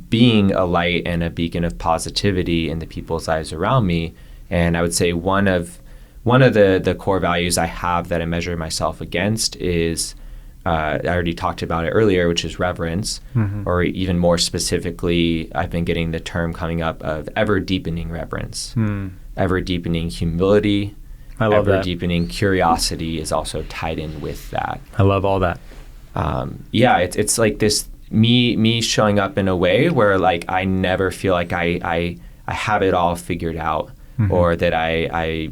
being a light and a beacon of positivity in the people's lives around me. And I would say one of the core values I have that I measure myself against is, I already talked about it earlier, which is reverence, or even more specifically, I've been getting the term coming up of ever-deepening reverence, ever-deepening humility, I love that. Ever-deepening curiosity is also tied in with that. I love all that. It's like this, me showing up in a way where like I never feel like I have it all figured out, or that I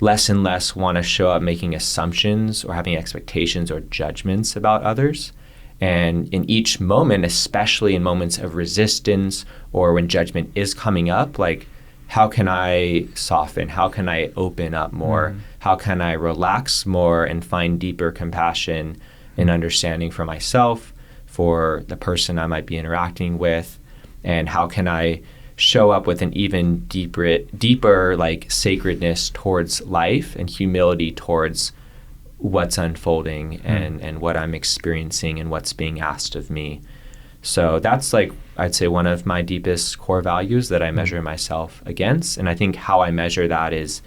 less and less want to show up making assumptions or having expectations or judgments about others. And in each moment, especially in moments of resistance or when judgment is coming up, like, how can I soften? How can I open up more? How can I relax more and find deeper compassion and understanding for myself, for the person I might be interacting with? And how can I show up with an even deeper like sacredness towards life and humility towards what's unfolding and what I'm experiencing and what's being asked of me. So that's like, I'd say one of my deepest core values that I measure myself against. And I think how I measure that is,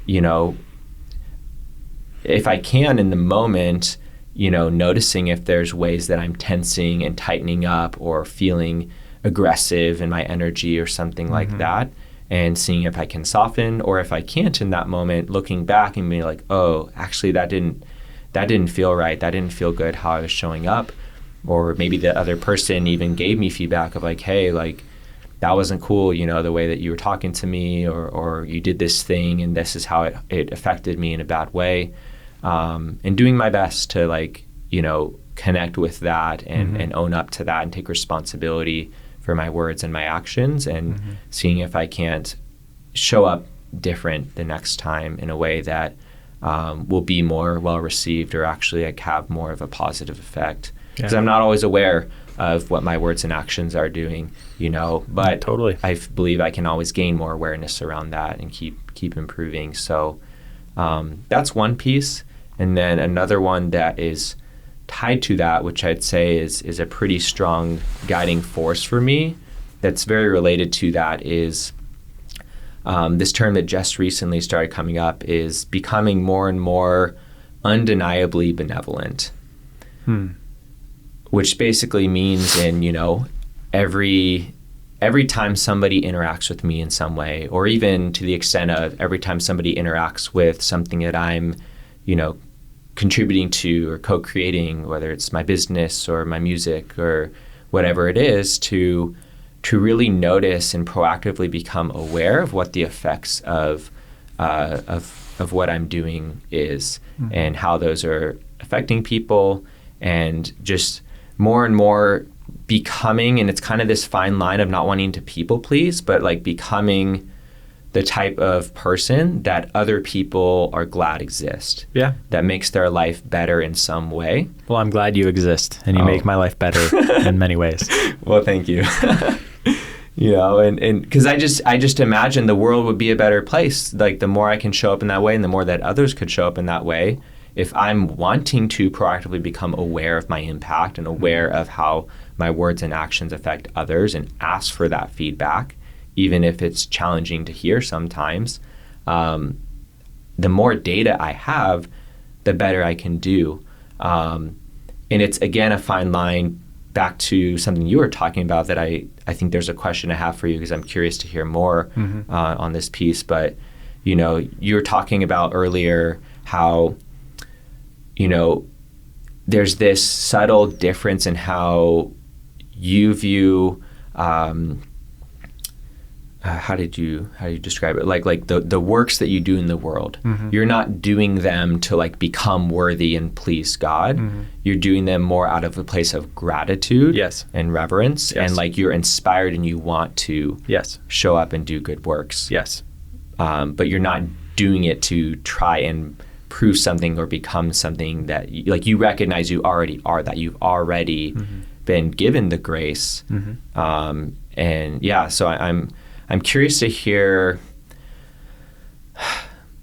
if I can in the moment, noticing if there's ways that I'm tensing and tightening up or feeling aggressive in my energy or something like that, and seeing if I can soften, or if I can't in that moment, looking back and being like, oh, actually that didn't feel right. That didn't feel good how I was showing up. Or maybe the other person even gave me feedback of like, hey, like that wasn't cool, the way that you were talking to me, or you did this thing and this is how it affected me in a bad way. And doing my best to like, connect with that and own up to that and take responsibility for my words and my actions, and seeing if I can't show up different the next time in a way that will be more well received, or actually like have more of a positive effect. Because I'm not always aware of what my words and actions are doing, but Totally. I believe I can always gain more awareness around that and keep improving. So that's one piece. And then another one that is tied to that, which I'd say is a pretty strong guiding force for me, that's very related to that, is this term that just recently started coming up, is becoming more and more undeniably benevolent. Which basically means every time somebody interacts with me in some way, or even to the extent of every time somebody interacts with something that I'm, contributing to or co-creating, whether it's my business or my music or whatever it is, to really notice and proactively become aware of what the effects of what I'm doing is, and how those are affecting people, and just more and more becoming, and it's kind of this fine line of not wanting to people please, but like becoming the type of person that other people are glad exist. Yeah. That makes their life better in some way. Well, I'm glad you exist, and you make my life better in many ways. Well, thank you. And because I just imagine the world would be a better place. Like the more I can show up in that way, and the more that others could show up in that way, if I'm wanting to proactively become aware of my impact and aware of how my words and actions affect others, and ask for that feedback, even if it's challenging to hear sometimes, the more data I have, the better I can do. And it's, again, a fine line back to something you were talking about that I think there's a question I have for you, because I'm curious to hear more on this piece. But, you were talking about earlier how, there's this subtle difference in how you view how did you describe it? Like the works that you do in the world, you're not doing them to like become worthy and please God. You're doing them more out of a place of gratitude and reverence, and like you're inspired and you want to show up and do good works. But you're not doing it to try and prove something or become something that you recognize you already are, that you've already been given the grace So I'm curious to hear,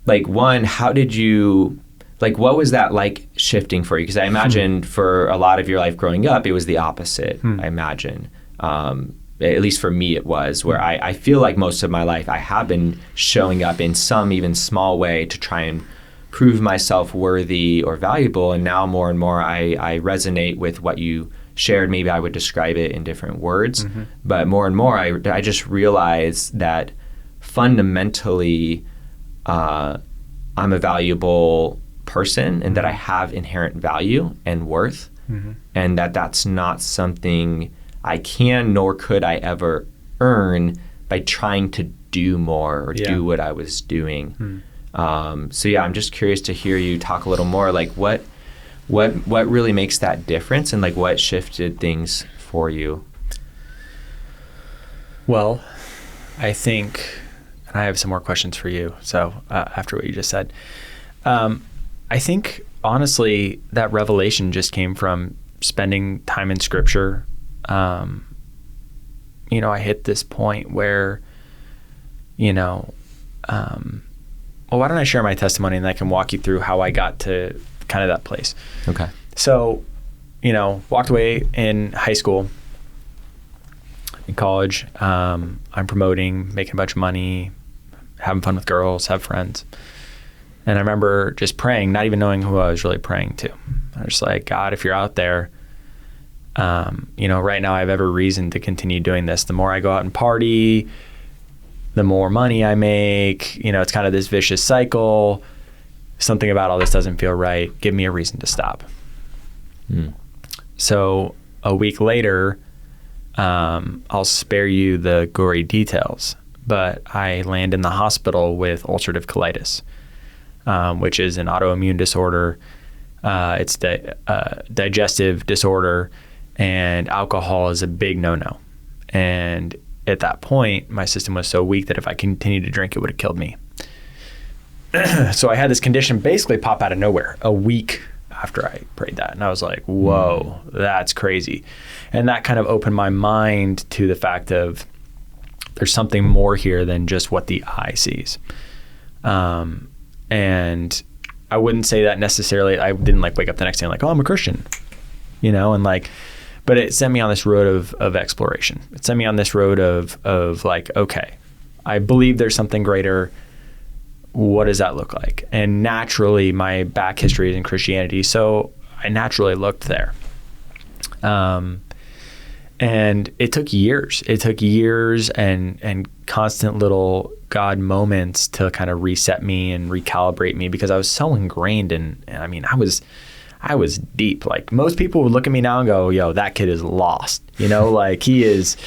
like, one, how did you, like, what was that like shifting for you? Because I imagine for a lot of your life growing up, it was the opposite, I imagine. At least for me it was, where I feel like most of my life I have been showing up in some even small way to try and prove myself worthy or valuable. And now more and more I resonate with what you shared. Maybe I would describe it in different words. But more and more I just realize that fundamentally I'm a valuable person and that I have inherent value and worth, and that's not something I can nor could I ever earn by trying to do more or do what I was doing. So I'm just curious to hear you talk a little more, like what really makes that difference, and like what shifted things for you? Well, I think, and I have some more questions for you. So after what you just said, I think honestly that revelation just came from spending time in Scripture. I hit this point where, well, why don't I share my testimony and I can walk you through how I got to kind of that place. Okay. So, walked away in high school, in college. I'm promoting, making a bunch of money, having fun with girls, have friends. And I remember just praying, not even knowing who I was really praying to. I was just like, God, if you're out there, right now I have every reason to continue doing this. The more I go out and party, the more money I make. It's kind of this vicious cycle. Something about all this doesn't feel right. Give me a reason to stop. So a week later, I'll spare you the gory details, but I land in the hospital with ulcerative colitis, which is an autoimmune disorder. It's digestive disorder, and alcohol is a big no-no. And at that point, my system was so weak that if I continued to drink, it would have killed me. So I had this condition basically pop out of nowhere a week after I prayed that. And I was like, whoa, that's crazy. And that kind of opened my mind to the fact of there's something more here than just what the eye sees. And I wouldn't say that necessarily. I didn't wake up the next day and I'm a Christian, but it sent me on this road of exploration. It sent me on this road of okay, I believe there's something greater. What does that look like? And naturally, my back history is in Christianity, so I naturally looked there. And it took years. It took years and constant little God moments to kind of reset me and recalibrate me, because I was so ingrained in, I was deep. Like, most people would look at me now and go, yo, that kid is lost. He is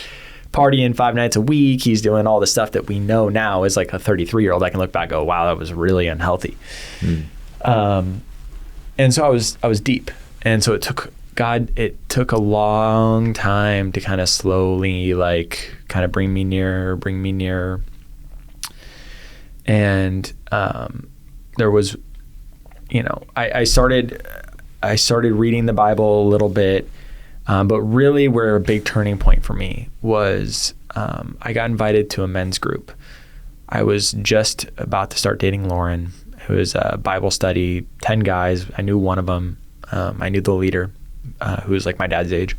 partying 5 nights a week. He's doing all the stuff that we know now as like a 33-year-old. I can look back and go, wow, that was really unhealthy. And so I was deep. And so it took a long time to kind of slowly kind of bring me nearer. And there was, I started reading the Bible a little bit, but really where a big turning point for me was I got invited to a men's group. I was just about to start dating Lauren. It was a Bible study, 10 guys. I knew one of them. I knew the leader, who was like my dad's age.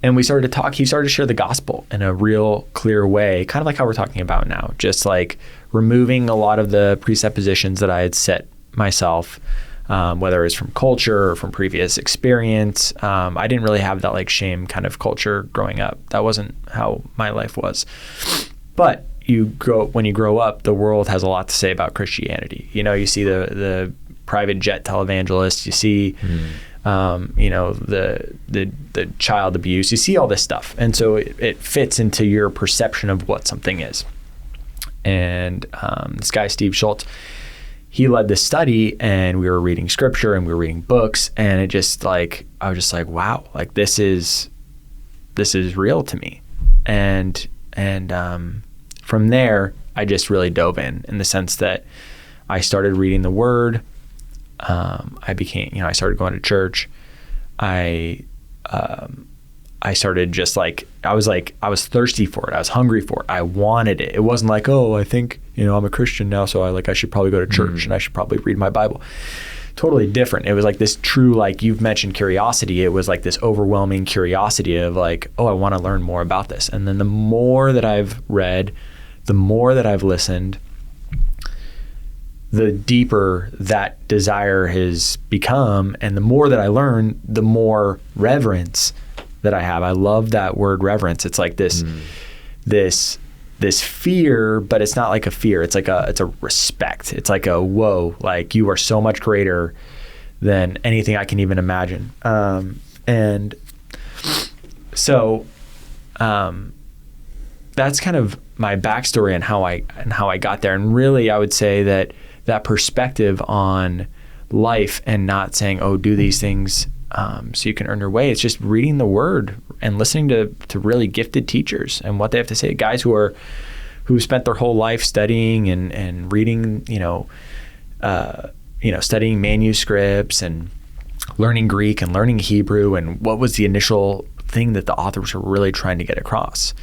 And we started to talk. He started to share the gospel in a real clear way, kind of like how we're talking about now, just like removing a lot of the presuppositions that I had set myself, whether it was from culture or from previous experience. I didn't really have that shame kind of culture growing up. That wasn't how my life was. But when you grow up, the world has a lot to say about Christianity. You see the private jet televangelists, you see the child abuse, you see all this stuff. And so it fits into your perception of what something is. And this guy, Steve Schultz, he led this study, and we were reading scripture and we were reading books, and it just I was just like, wow, this is real to me. And from there, I just really dove in the sense that I started reading the Word. I started going to church. I I started just I was thirsty for it. I was hungry for it. I wanted it. It wasn't like, oh, I think, I'm a Christian now, so I should probably go to church and I should probably read my Bible. Totally different. It was like this true, like you've mentioned curiosity. It was like this overwhelming curiosity of like, oh, I want to learn more about this. And then the more that I've read, the more that I've listened, the deeper that desire has become. And the more that I learn, the more reverence that I have. I love that word reverence. It's like this fear, but it's not like a fear. It's a respect. It's like a whoa, like you are so much greater than anything I can even imagine. And so that's kind of my backstory and how I got there. And really, I would say that perspective on life and not saying, oh, do these things so you can earn your way. It's just reading the word and listening to really gifted teachers and what they have to say. Guys who spent their whole life studying and reading, studying manuscripts and learning Greek and learning Hebrew and what was the initial thing that the authors were really trying to get across.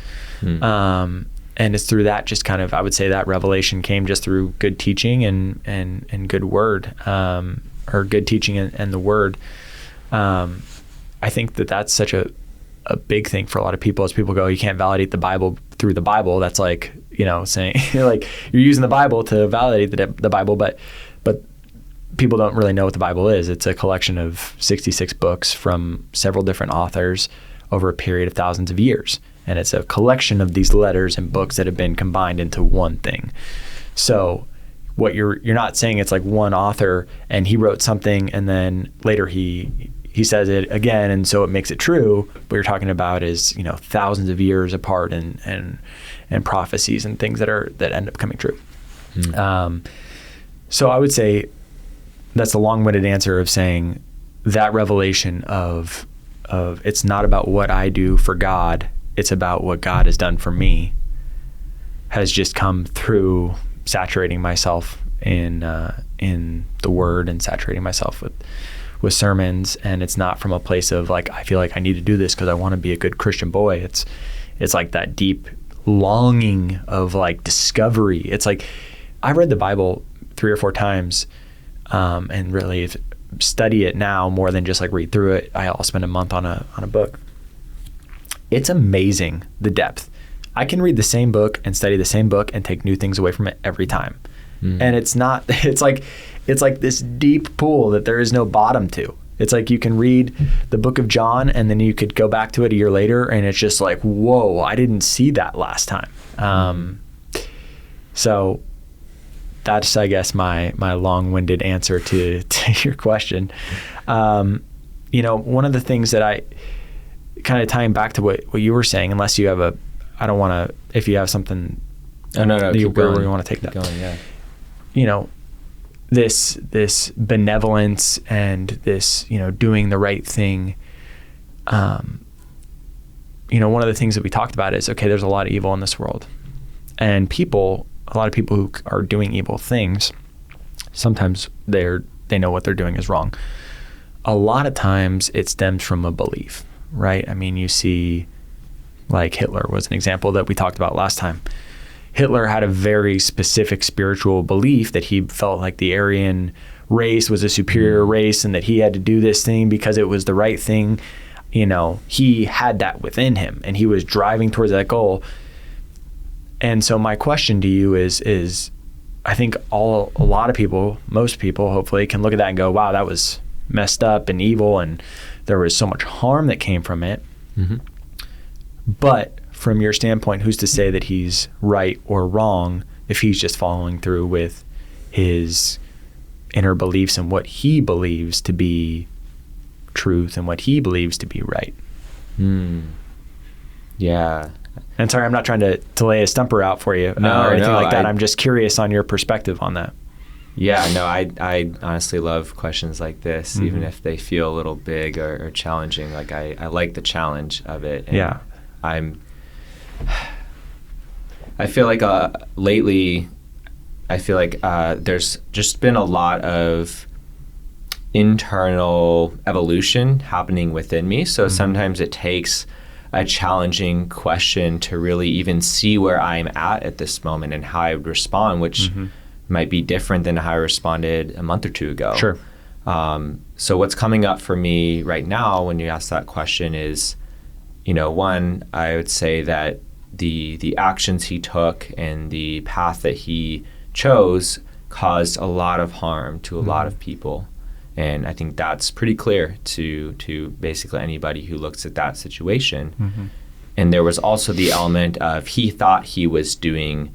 And it's through that just kind of, I would say that revelation came just through good teaching and good word, or good teaching and the word. I think that's such a big thing for a lot of people. As people go, you can't validate the Bible through the Bible. That's like, saying like you're using the Bible to validate the Bible, but people don't really know what the Bible is. It's a collection of 66 books from several different authors over a period of thousands of years. And it's a collection of these letters and books that have been combined into one thing. So what you're not saying it's like one author and he wrote something and then later he says it again and so it makes it true. What you're talking about is, thousands of years apart and prophecies and things that end up coming true. So I would say that's the long-winded answer of saying that revelation of it's not about what I do for God, it's about what God has done for me, has just come through saturating myself in the Word and saturating myself with sermons. And it's not from a place of like, I feel like I need to do this because I want to be a good Christian boy. It's like that deep longing of like discovery. It's like I read the Bible 3 or 4 times and really study it now more than just like read through it. I'll spend a month on a book. It's amazing the depth. I can read the same book and study the same book and take new things away from it every time. And it's like this deep pool that there is no bottom to. It's like you can read the book of John and then you could go back to it a year later and it's just like, whoa, I didn't see that last time. So that's, I guess, my long-winded answer to your question. One of the things that I kind of tying back to what you were saying, unless you have I don't want to, if you have something no, where you want to take that. Going, yeah. This benevolence and this, doing the right thing. One of the things that we talked about is, okay, there's a lot of evil in this world. And a lot of people who are doing evil things, sometimes they know what they're doing is wrong. A lot of times it stems from a belief, right? I mean, you see, like Hitler was an example that we talked about last time. Hitler had a very specific spiritual belief that he felt like the Aryan race was a superior race and that he had to do this thing because it was the right thing. He had that within him and he was driving towards that goal. And so my question to you is I think a lot of people, most people hopefully can look at that and go, wow, that was messed up and evil and there was so much harm that came from it. Mm-hmm. But from your standpoint, who's to say that he's right or wrong if he's just following through with his inner beliefs and what he believes to be truth and what he believes to be right? Yeah. And sorry, I'm not trying to lay a stumper out for you or anything like that. I'm just curious on your perspective on that. Yeah, no, I honestly love questions like this, even if they feel a little big or challenging. Like I like the challenge of it. And yeah. I feel like lately, there's just been a lot of internal evolution happening within me. So sometimes it takes a challenging question to really even see where I'm at this moment and how I would respond, which might be different than how I responded a month or two ago. Sure. So what's coming up for me right now when you ask that question is, one, I would say that the actions he took and the path that he chose caused a lot of harm to a lot of people. And I think that's pretty clear to basically anybody who looks at that situation. And there was also the element of he thought he was doing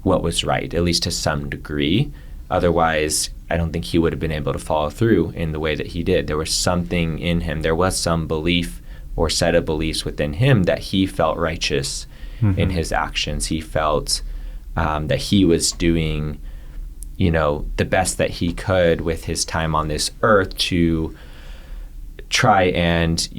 what was right, at least to some degree. Otherwise, I don't think he would have been able to follow through in the way that he did. There was something in him. There was some belief or set of beliefs within him that he felt righteous in his actions. He felt that he was doing, the best that he could with his time on this earth to try and,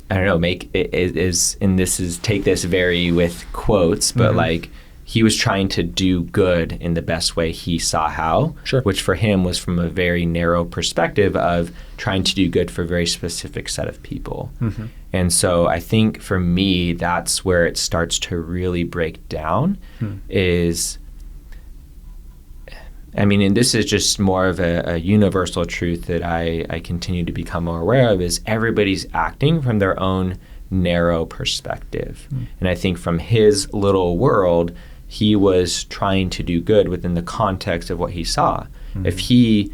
I don't know, make it is, and this is, take this very with quotes, but like he was trying to do good in the best way he saw how, Sure. which for him was from a very narrow perspective of trying to do good for a very specific set of people. And so I think for me, that's where it starts to really break down is, and this is just more of a universal truth that I continue to become more aware of, is everybody's acting from their own narrow perspective. And I think from his little world, he was trying to do good within the context of what he saw. If he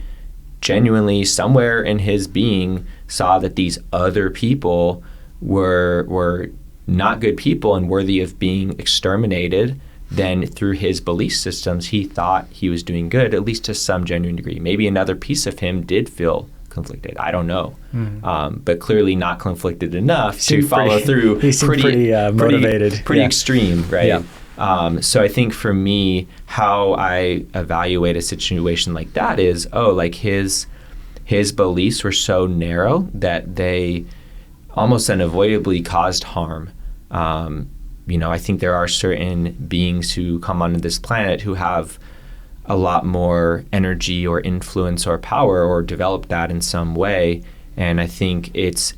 genuinely, somewhere in his being, saw that these other people were not good people and worthy of being exterminated, then through his belief systems, he thought he was doing good, at least to some genuine degree. Maybe another piece of him did feel conflicted. I don't know. But clearly not conflicted enough to follow through. He seemed pretty motivated. Pretty extreme, right? Yeah. So I think for me, how I evaluate a situation like that is, his beliefs were so narrow that they almost unavoidably caused harm. I think there are certain beings who come onto this planet who have a lot more energy or influence or power or develop that in some way. And I think it's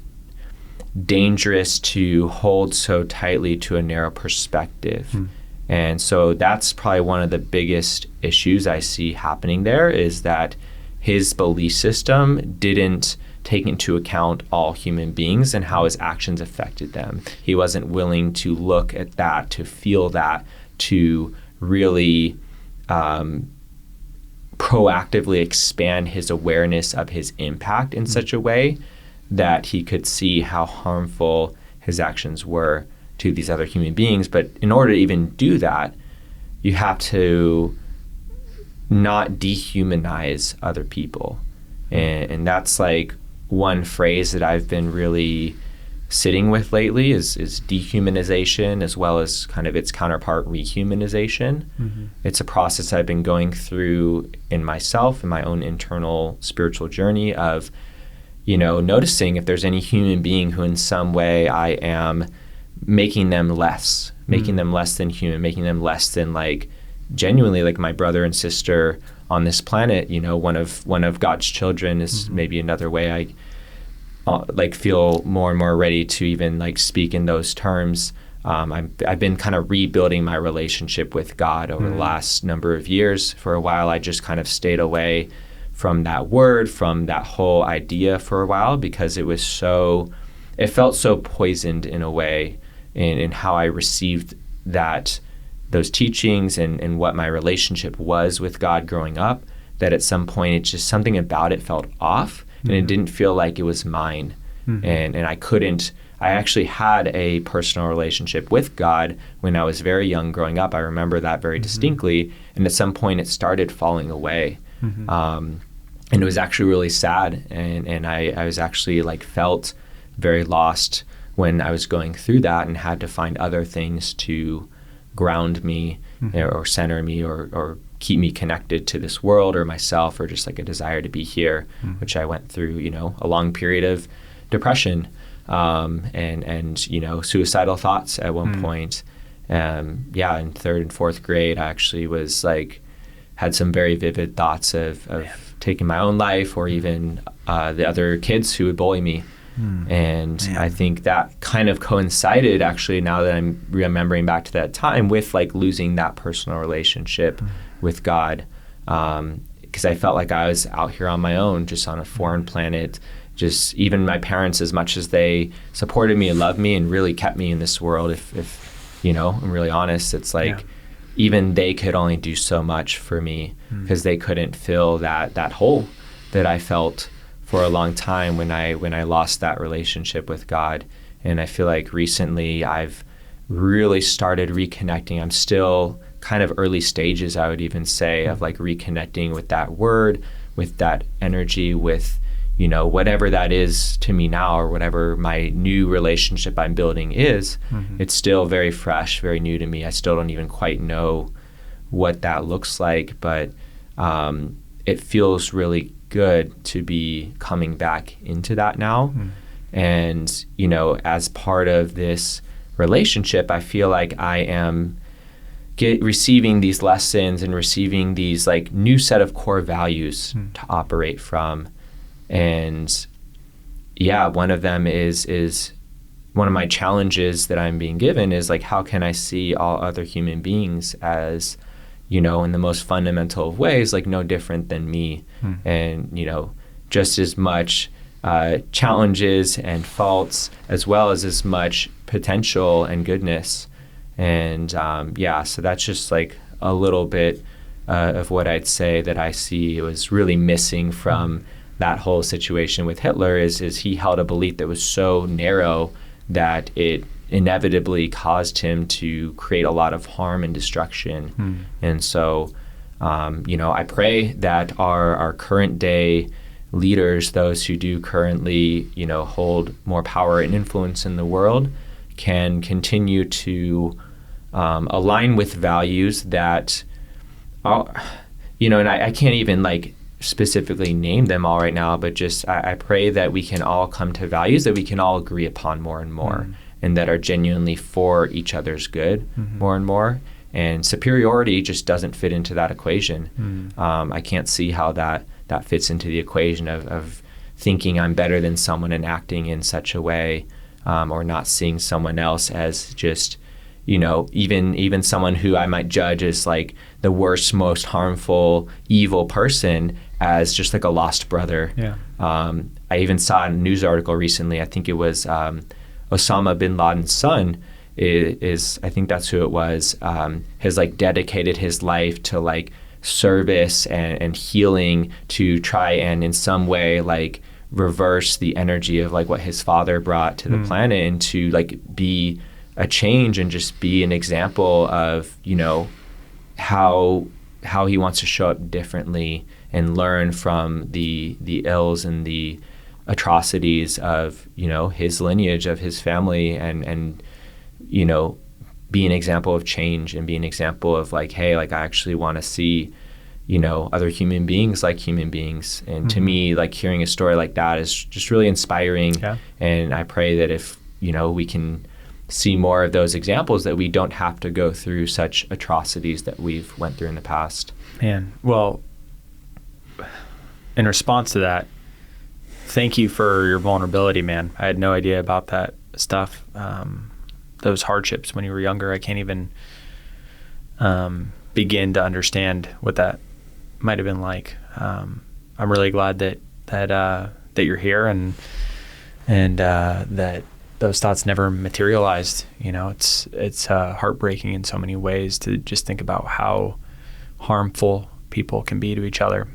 dangerous to hold so tightly to a narrow perspective. And so that's probably one of the biggest issues I see happening there, is that his belief system didn't take into account all human beings and how his actions affected them. He wasn't willing to look at that, to feel that, to really proactively expand his awareness of his impact in such a way that he could see how harmful his actions were to these other human beings. But in order to even do that, you have to not dehumanize other people. And that's like one phrase that I've been really sitting with lately is dehumanization, as well as kind of its counterpart, rehumanization. It's a process I've been going through in myself, in my own internal spiritual journey of, noticing if there's any human being who in some way I am making them less than human, making them less than like genuinely like my brother and sister on this planet. One of God's children is maybe another way I feel more and more ready to even like speak in those terms. I've been kind of rebuilding my relationship with God over the last number of years. For a while, I just kind of stayed away from that word, from that whole idea for a while, because it felt so poisoned in a way in how I received those teachings and what my relationship was with God growing up, that at some point it's just something about it felt off. And it didn't feel like it was mine. And I actually had a personal relationship with God when I was very young growing up. I remember that very distinctly. And at some point it started falling away. And it was actually really sad. And I was actually felt very lost when I was going through that and had to find other things to ground me or center me or keep me connected to this world or myself, or just like a desire to be here, which I went through, a long period of depression and suicidal thoughts at one point. In third and fourth grade, I actually was had some very vivid thoughts of taking my own life, or even the other kids who would bully me. And I think that kind of coincided, actually, now that I'm remembering back to that time, with like losing that personal relationship with God. Because I felt like I was out here on my own, just on a foreign planet. Just even my parents, as much as they supported me and loved me and really kept me in this world, if you know, I'm really honest, it's like even they could only do so much for me, because they couldn't fill that hole that I felt for a long time when I lost that relationship with God. And I feel like recently I've really started reconnecting. I'm still kind of early stages, I would even say, of like reconnecting with that word, with that energy, with, you know, whatever that is to me now, or whatever my new relationship I'm building is. It's still very fresh, very new to me. I still don't even quite know what that looks like, but it feels really good to be coming back into that now. And, you know, as part of this relationship, I feel like I am receiving these lessons and receiving these like new set of core values to operate from. And yeah, one of them is one of my challenges that I'm being given is like, how can I see all other human beings as, you know, in the most fundamental of ways, like no different than me, and, you know, just as much challenges and faults, as well as much potential and goodness. And so that's just like a little bit of what I'd say that I see was really missing from that whole situation with Hitler is he held a belief that was so narrow that it inevitably caused him to create a lot of harm and destruction. And so, you know, I pray that our current day leaders, those who do currently, you know, hold more power and influence in the world, can continue to align with values that are, you know, and I can't even like specifically name them all right now, but just I pray that we can all come to values that we can all agree upon more and more, and that are genuinely for each other's good more and more. And superiority just doesn't fit into that equation. I can't see how that fits into the equation of thinking I'm better than someone and acting in such a way, or not seeing someone else as just, you know, even someone who I might judge as like the worst, most harmful, evil person, as just like a lost brother. I even saw a news article recently, I think it was Osama bin Laden's son is I think that's who it was, has like dedicated his life to like service and healing to try and in some way like reverse the energy of like what his father brought to the planet, and to like be a change and just be an example of, you know, how he wants to show up differently and learn from the ills and the atrocities of, you know, his lineage, of his family, and you know, be an example of change and be an example of like, hey, like I actually want to see, you know, other human beings like human beings. And to me, like hearing a story like that is just really inspiring. And I pray that if, you know, we can see more of those examples, that we don't have to go through such atrocities that we've went through in the past. Man, well, in response to that, thank you for your vulnerability, man. I had no idea about that stuff. Those hardships when you were younger, I can't even begin to understand what that might have been like. I'm really glad that you're here and that those thoughts never materialized. You know, it's heartbreaking in so many ways to just think about how harmful people can be to each other.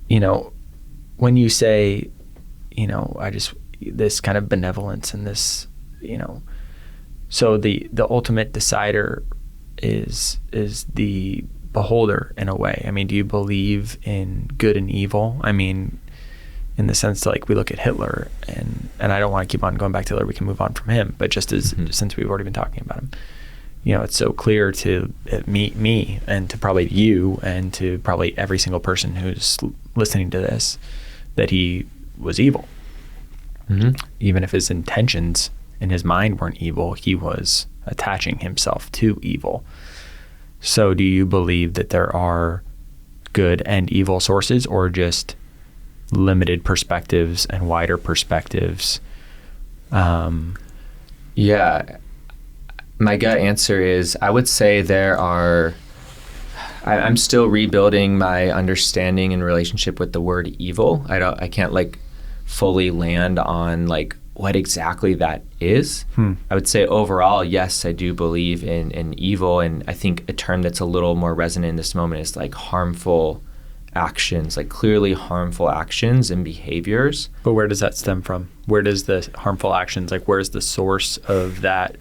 You know, when you say, you know, this kind of benevolence and this, you know, so the ultimate decider is the beholder in a way. I mean, do you believe in good and evil? I mean, in the sense like we look at Hitler, and I don't want to keep on going back to Hitler, we can move on from him, but just as since we've already been talking about him, you know, it's so clear to me and to probably you and to probably every single person who's listening to this that he was evil. Even if his intentions in his mind weren't evil, he was attaching himself to evil. So do you believe that there are good and evil sources, or just limited perspectives and wider perspectives? Yeah. My gut answer is I would say I'm still rebuilding my understanding and relationship with the word evil. I can't like fully land on like what exactly that is. I would say overall, yes, I do believe in evil. And I think a term that's a little more resonant in this moment is like harmful actions, like clearly harmful actions and behaviors. But where does that stem from? Where does the harmful actions, like where's the source of that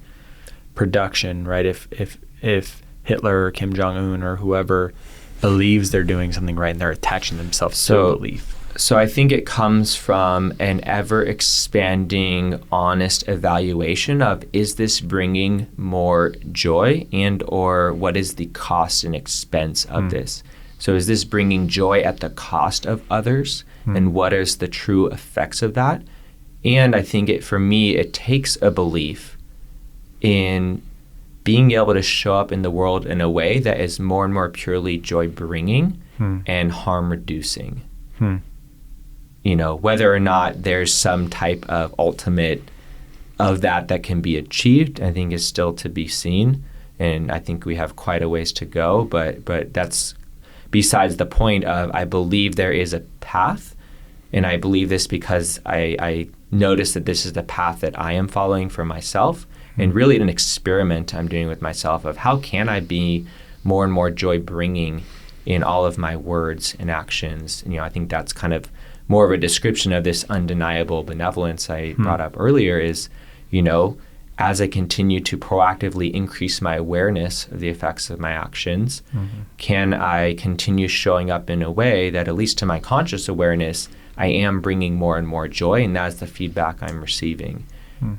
production, right? If Hitler or Kim Jong-un or whoever believes they're doing something right and they're attaching themselves to a belief. So I think it comes from an ever-expanding, honest evaluation of, is this bringing more joy, and or what is the cost and expense of this? So is this bringing joy at the cost of others, and what is the true effects of that? And I think for me, it takes a belief in being able to show up in the world in a way that is more and more purely joy-bringing and harm-reducing. You know, whether or not there's some type of ultimate of that can be achieved, I think is still to be seen. And I think we have quite a ways to go, but that's besides the point of, I believe there is a path, and I believe this because I notice that this is the path that I am following for myself, and really an experiment I'm doing with myself of how can I be more and more joy-bringing in all of my words and actions. And, you know, I think that's kind of more of a description of this undeniable benevolence I brought up earlier is, you know, as I continue to proactively increase my awareness of the effects of my actions, can I continue showing up in a way that, at least to my conscious awareness, I am bringing more and more joy, and that's the feedback I'm receiving.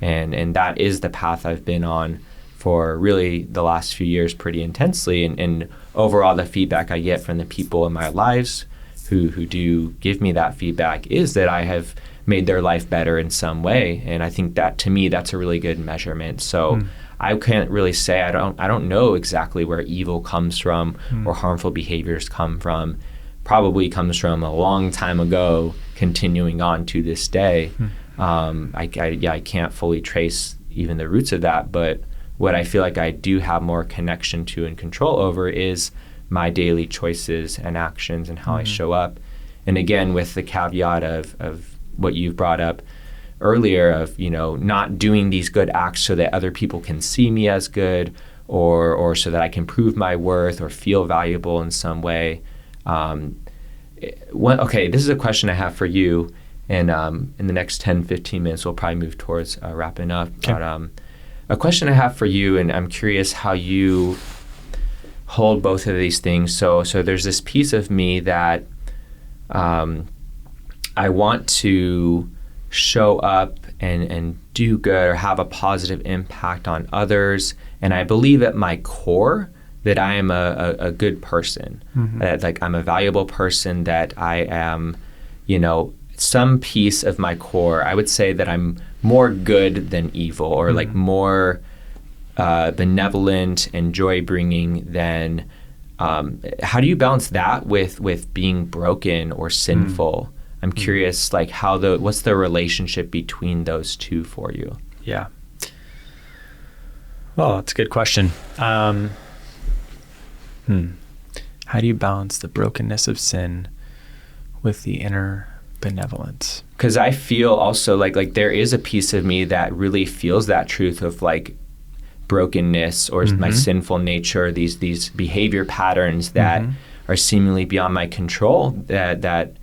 And that is the path I've been on for really the last few years pretty intensely. And overall, the feedback I get from the people in my lives who do give me that feedback is that I have made their life better in some way. And I think that, to me, that's a really good measurement. So I can't really say, I don't know exactly where evil comes from or harmful behaviors come from. Probably comes from a long time ago, continuing on to this day. I can't fully trace even the roots of that, but what I feel like I do have more connection to and control over is my daily choices and actions and how I show up. And again, with the caveat of what you've brought up earlier of, you know, not doing these good acts so that other people can see me as good, or so that I can prove my worth or feel valuable in some way. Okay, this is a question I have for you, and in the next 10, 15 minutes, we'll probably move towards wrapping up. Okay. But a question I have for you, and I'm curious how you hold both of these things. So there's this piece of me that I want to show up and do good or have a positive impact on others, and I believe at my core that I am a good person, that like I'm a valuable person, that I am, you know, some piece of my core, I would say that I'm more good than evil, or like more benevolent and joy-bringing than, how do you balance that with being broken or sinful? I'm curious, like what's the relationship between those two for you? Yeah. Well, that's a good question. How do you balance the brokenness of sin with the inner benevolence? Because I feel also like there is a piece of me that really feels that truth of like brokenness or my sinful nature, these behavior patterns that are seemingly beyond my control, that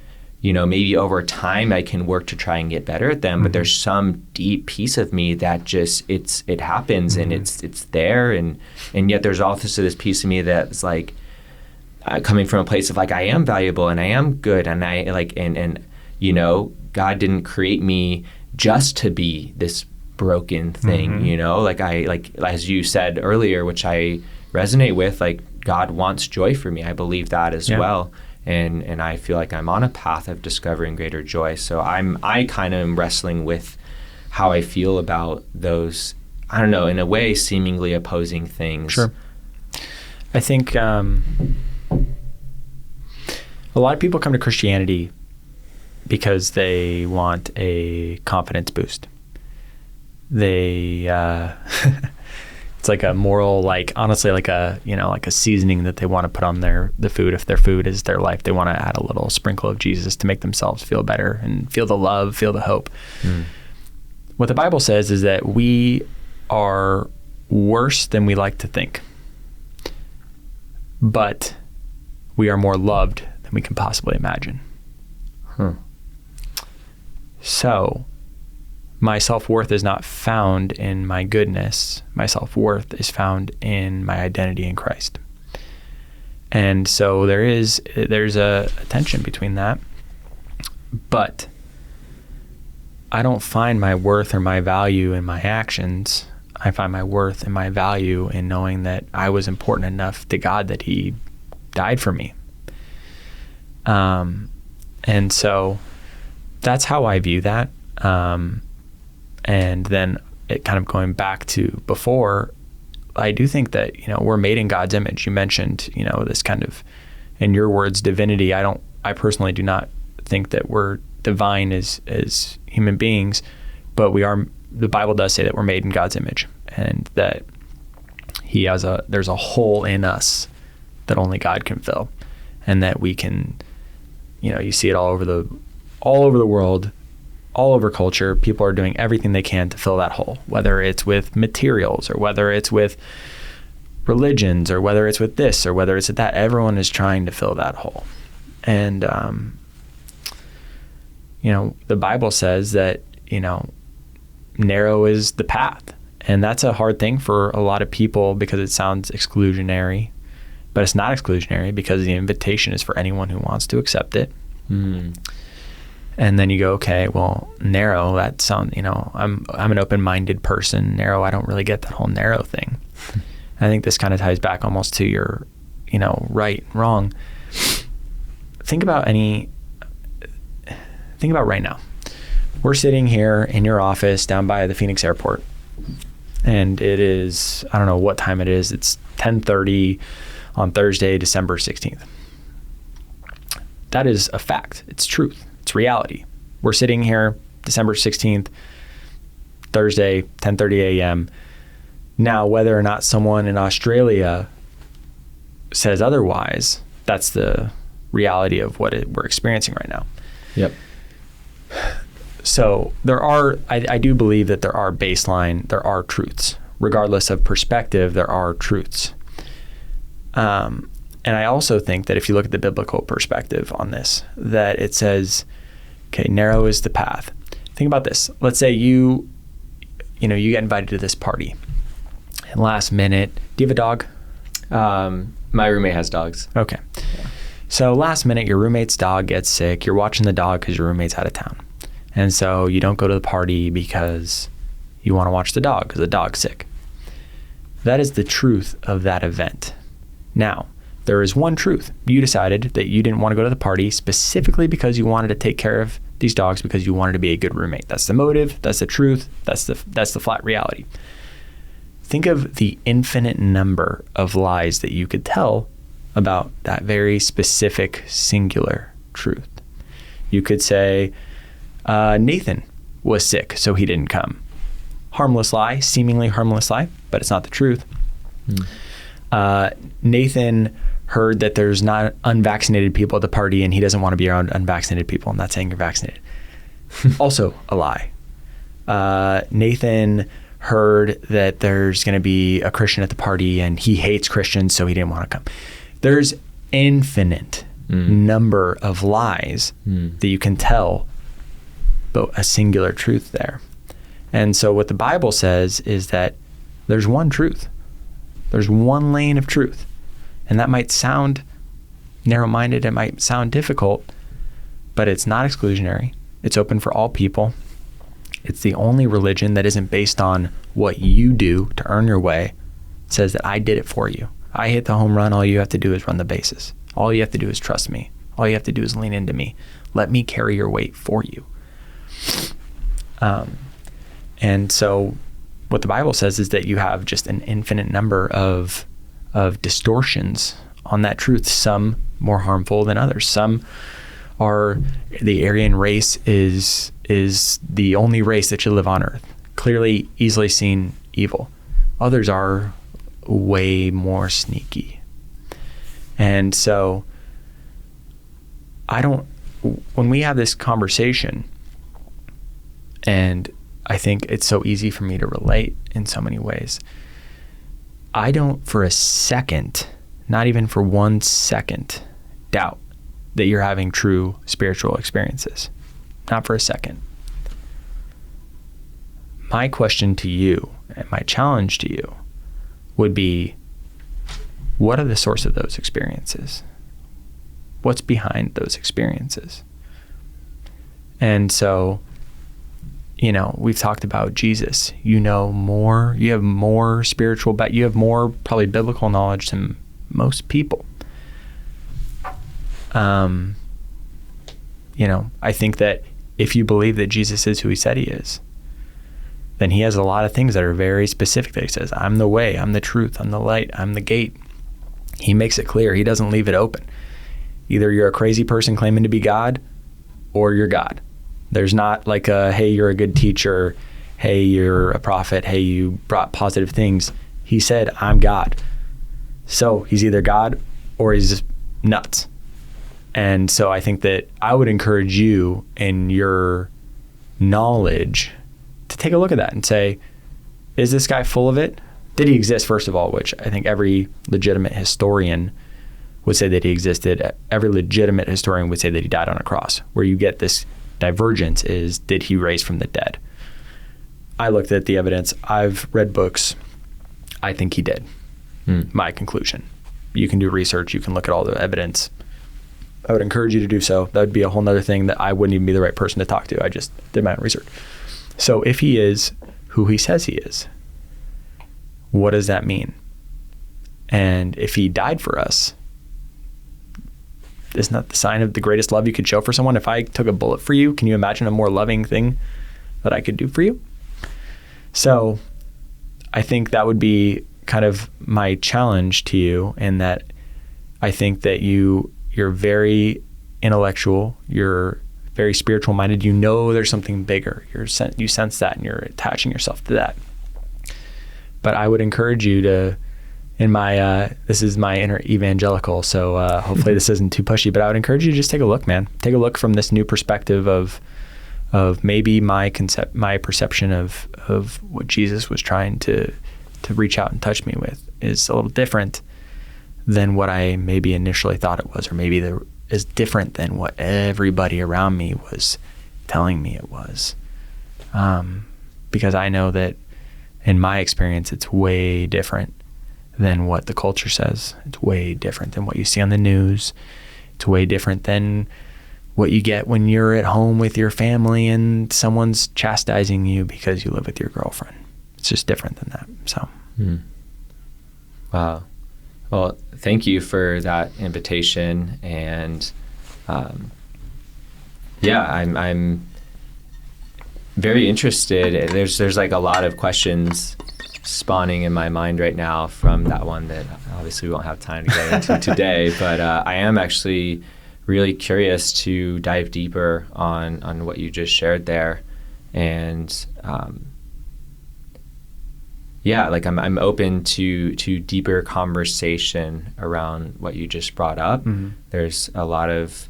you know, maybe over time I can work to try and get better at them, but there's some deep piece of me that just it happens and it's there, and yet there's also this piece of me that's like coming from a place of like I am valuable and I am good, and I like and you know, God didn't create me just to be this broken thing, you know, like as you said earlier, which I resonate with, like God wants joy for me. I believe that as well. And I feel like I'm on a path of discovering greater joy. So I kind of am wrestling with how I feel about those, I don't know, in a way, seemingly opposing things. Sure. I think A lot of people come to Christianity because they want a confidence boost. They, it's like a moral, like honestly, like a, like a seasoning that they want to put on the food. If their food is their life, they want to add a little sprinkle of Jesus to make themselves feel better and feel the love, feel the hope. What the Bible says is that we are worse than we like to think, but we are more loved than we can possibly imagine. So my self-worth is not found in my goodness. My self-worth is found in my identity in Christ. And so there's a tension between that. But I don't find my worth or my value in my actions. I find my worth and my value in knowing that I was important enough to God that he died for me. And so that's how I view that. And then it kind of going back to before, I do think that, we're made in God's image. You mentioned, this kind of, in your words, divinity. I personally do not think that we're divine as human beings, but the Bible does say that we're made in God's image, and that there's a hole in us that only God can fill, and that we can, you see it all over the world, all over culture. People are doing everything they can to fill that hole, whether it's with materials or whether it's with religions or whether it's with this or whether it's with that. Everyone is trying to fill that hole. And, the Bible says that, narrow is the path. And that's a hard thing for a lot of people because it sounds exclusionary, but it's not exclusionary because the invitation is for anyone who wants to accept it. And then you go, okay, well, narrow, that sounds, I'm an open-minded person. Narrow, I don't really get that whole narrow thing. I think this kind of ties back almost to your, right and wrong. Think about right now. We're sitting here in your office down by the Phoenix airport, and it is, I don't know what time it is. It's 10:30 on Thursday, December 16th. That is a fact. It's truth. It's reality. We're sitting here December 16th, Thursday, 10:30 a.m. Now, whether or not someone in Australia says otherwise, that's the reality of what we're experiencing right now. Yep. So I do believe that there are truths. Regardless of perspective, there are truths. And I also think that if you look at the biblical perspective on this, that it says, okay, narrow is the path. Think about this. Let's say you get invited to this party, and last minute, do you have a dog? My roommate has dogs. Okay. Yeah. So last minute, your roommate's dog gets sick. You're watching the dog because your roommate's out of town. And so you don't go to the party because you want to watch the dog because the dog's sick. That is the truth of that event. Now, there is one truth. You decided that you didn't want to go to the party specifically because you wanted to take care of these dogs because you wanted to be a good roommate. That's the motive. That's the truth. That's the flat reality. Think of the infinite number of lies that you could tell about that very specific singular truth. You could say, Nathan was sick, so he didn't come. Harmless lie, seemingly harmless lie, but it's not the truth. Nathan heard that there's not unvaccinated people at the party and he doesn't want to be around unvaccinated people. I'm not saying you're vaccinated. Also a lie. Nathan heard that there's going to be a Christian at the party and he hates Christians, so he didn't want to come. There's infinite number of lies that you can tell, but a singular truth there. And so what the Bible says is that there's one truth. There's one lane of truth. And that might sound narrow-minded, it might sound difficult, but it's not exclusionary. It's open for all people. It's the only religion that isn't based on what you do to earn your way. It says that I did it for you. I hit the home run. All you have to do is run the bases. All you have to do is trust me. All you have to do is lean into me. Let me carry your weight for you. And so what the Bible says is that you have just an infinite number of distortions on that truth. Some more harmful than others. Some are, the Aryan race is the only race that should live on earth. Clearly, easily seen evil. Others are way more sneaky. And so when we have this conversation, and I think it's so easy for me to relate in so many ways, I don't for a second, not even for 1 second, doubt that you're having true spiritual experiences. Not for a second. My question to you and my challenge to you would be, what are the source of those experiences? What's behind those experiences? And so, we've talked about Jesus. You have more spiritual, you have more probably biblical knowledge than most people. I think that if you believe that Jesus is who he said he is, then he has a lot of things that are very specific that he says, I'm the way, I'm the truth, I'm the light, I'm the gate. He makes it clear. He doesn't leave it open. Either you're a crazy person claiming to be God, or you're God. There's not like hey, you're a good teacher, hey, you're a prophet, hey, you brought positive things. He said, I'm God. So he's either God or he's nuts. And so I think that I would encourage you in your knowledge to take a look at that and say, is this guy full of it? Did he exist, first of all, which I think every legitimate historian would say that he existed. Every legitimate historian would say that he died on a cross. Where you get this divergence is, did he rise from the dead? I looked at the evidence. I've read books. I think he did. My conclusion. You can do research. You can look at all the evidence. I would encourage you to do so. That would be a whole nother thing that I wouldn't even be the right person to talk to. I just did my own research. So if he is who he says he is, what does that mean? And if he died for us, isn't that the sign of the greatest love you could show for someone? If I took a bullet for you, can you imagine a more loving thing that I could do for you? So I think that would be kind of my challenge to you, in that I think that you're very intellectual, you're very spiritual minded, there's something bigger, you sense that, and you're attaching yourself to that. But I would encourage you to, this is my inner evangelical, so hopefully this isn't too pushy, but I would encourage you to just take a look, man. Take a look from this new perspective of maybe my perception of what Jesus was trying to reach out and touch me with is a little different than what I maybe initially thought it was, or maybe is different than what everybody around me was telling me it was. Because I know that in my experience, it's way different than what the culture says. It's way different than what you see on the news. It's way different than what you get when you're at home with your family and someone's chastising you because you live with your girlfriend. It's just different than that. So. Wow. Well, thank you for that invitation. And I'm very interested. There's like a lot of questions spawning in my mind right now from that one that obviously we won't have time to get into today. But I am actually really curious to dive deeper on what you just shared there. And I'm open to deeper conversation around what you just brought up. Mm-hmm. There's a lot of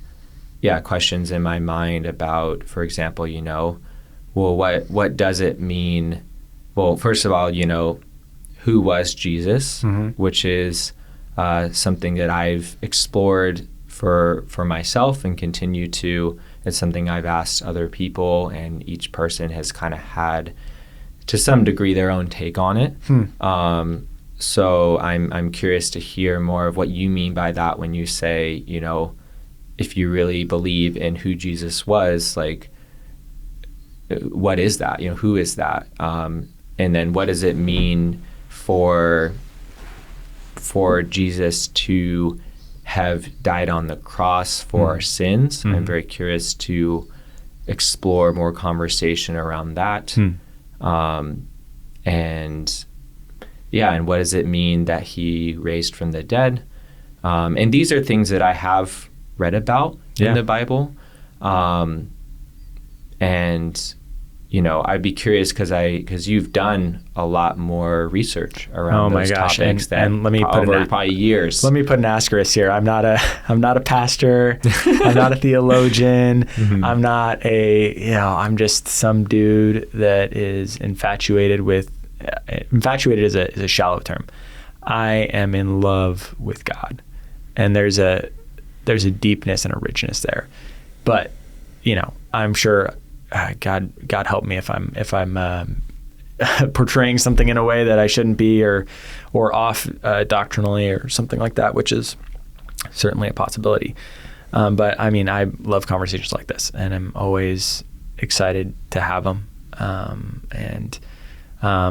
questions in my mind about, for example, what does it mean? Well, first of all, who was Jesus, mm-hmm. which is something that I've explored for myself and continue to. It's something I've asked other people, and each person has kind of had, to some degree, their own take on it. So I'm curious to hear more of what you mean by that when you say, if you really believe in who Jesus was, like, what is that? Who is that? And then what does it mean for Jesus to have died on the cross for our sins? I'm very curious to explore more conversation around that. And what does it mean that he raised from the dead? And these are things that I have read about in the Bible. And, I'd be curious because you've done a lot more research around those topics and let me probably years. Let me put an asterisk here. I'm not a pastor. I'm not a theologian. Mm-hmm. I'm just some dude that is infatuated is a shallow term. I am in love with God, and there's a deepness and a richness there. But, I'm sure God help me if I'm portraying something in a way that I shouldn't be, or off doctrinally or something like that, which is certainly a possibility. But I mean, I love conversations like this, and I'm always excited to have them, and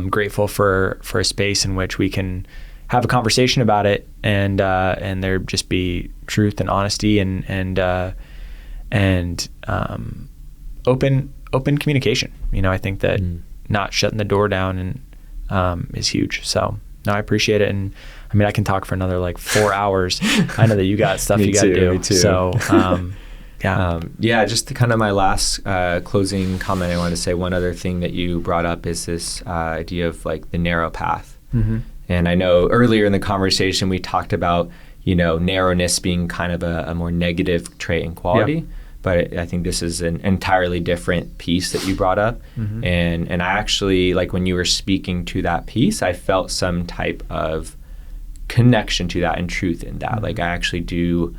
grateful for a space in which we can have a conversation about it, and there just be truth and honesty and open communication. I think that not shutting the door down is huge. So no, I appreciate it. And I mean, I can talk for another 4 hours. I know that you got stuff you got to do. Me too. So just kind of my last closing comment. I wanted to say one other thing that you brought up is this idea of the narrow path. Mm-hmm. And I know earlier in the conversation we talked about narrowness being kind of a more negative trait and quality. Yeah. But I think this is an entirely different piece that you brought up. Mm-hmm. And I actually, when you were speaking to that piece, I felt some type of connection to that and truth in that. Mm-hmm. I actually do,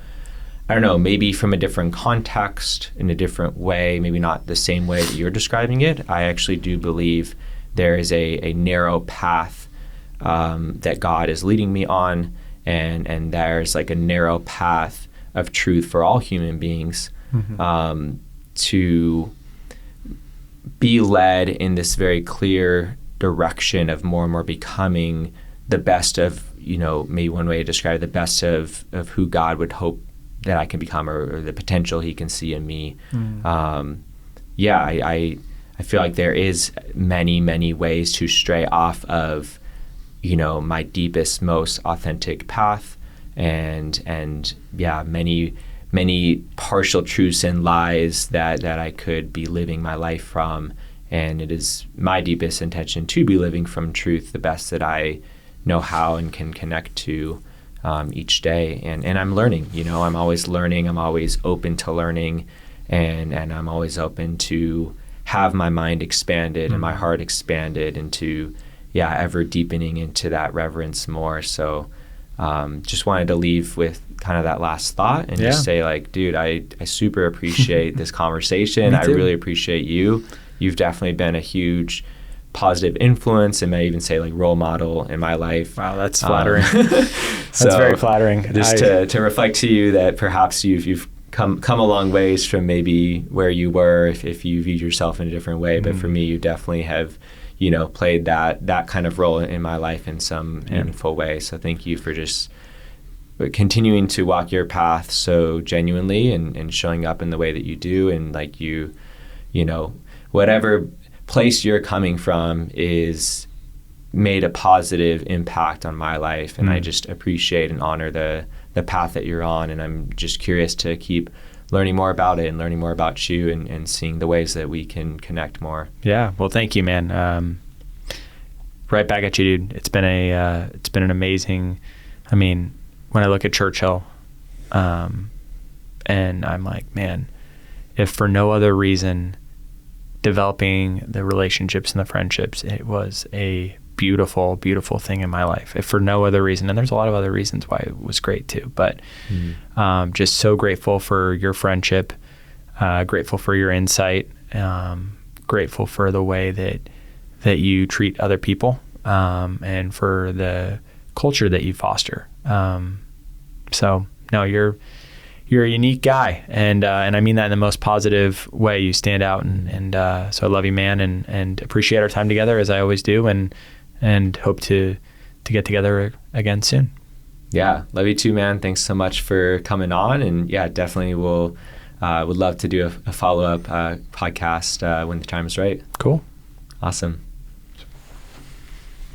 I don't know, maybe from a different context, in a different way, maybe not the same way that you're describing it. I actually do believe there is a narrow path that God is leading me on, and there's a narrow path of truth for all human beings. Mm-hmm. To be led in this very clear direction of more and more becoming the best of, maybe one way to describe it, the best of who God would hope that I can become, or the potential he can see in me. Mm. I feel like there is many, many ways to stray off of, my deepest, most authentic path, and many partial truths and lies that I could be living my life from. And it is my deepest intention to be living from truth the best that I know how and can connect to each day. And I'm learning, I'm always learning. I'm always open to learning, and I'm always open to have my mind expanded and my heart expanded into, ever deepening into that reverence more. So just wanted to leave with kind of that last thought and just say, dude, I super appreciate this conversation. I really appreciate you. You've definitely been a huge positive influence, and may even say role model in my life. Wow, that's flattering. That's very flattering. Just to reflect to you that perhaps you've come a long ways from maybe where you were if you viewed yourself in a different way. But for me, you definitely have played that kind of role in my life in some meaningful way. So thank you for just continuing to walk your path so genuinely and showing up in the way that you do. And whatever place you're coming from is made a positive impact on my life. And I just appreciate and honor the path that you're on. And I'm just curious to keep learning more about it and learning more about you and seeing the ways that we can connect more. Yeah. Well, thank you, man. Right back at you, dude. It's been an amazing, when I look at Churchill, and I'm like, man, if for no other reason, developing the relationships and the friendships, it was a beautiful, beautiful thing in my life. If for no other reason, and there's a lot of other reasons why it was great too, but just so grateful for your friendship, grateful for your insight, grateful for the way that you treat other people, and for the culture that you foster. So no, you're a unique guy, and I mean that in the most positive way. You stand out, and so I love you, man, and appreciate our time together as I always do, and hope to get together again soon. Yeah, love you too, man. Thanks so much for coming on, and definitely would love to do a follow-up podcast when the time is right. Cool. Awesome.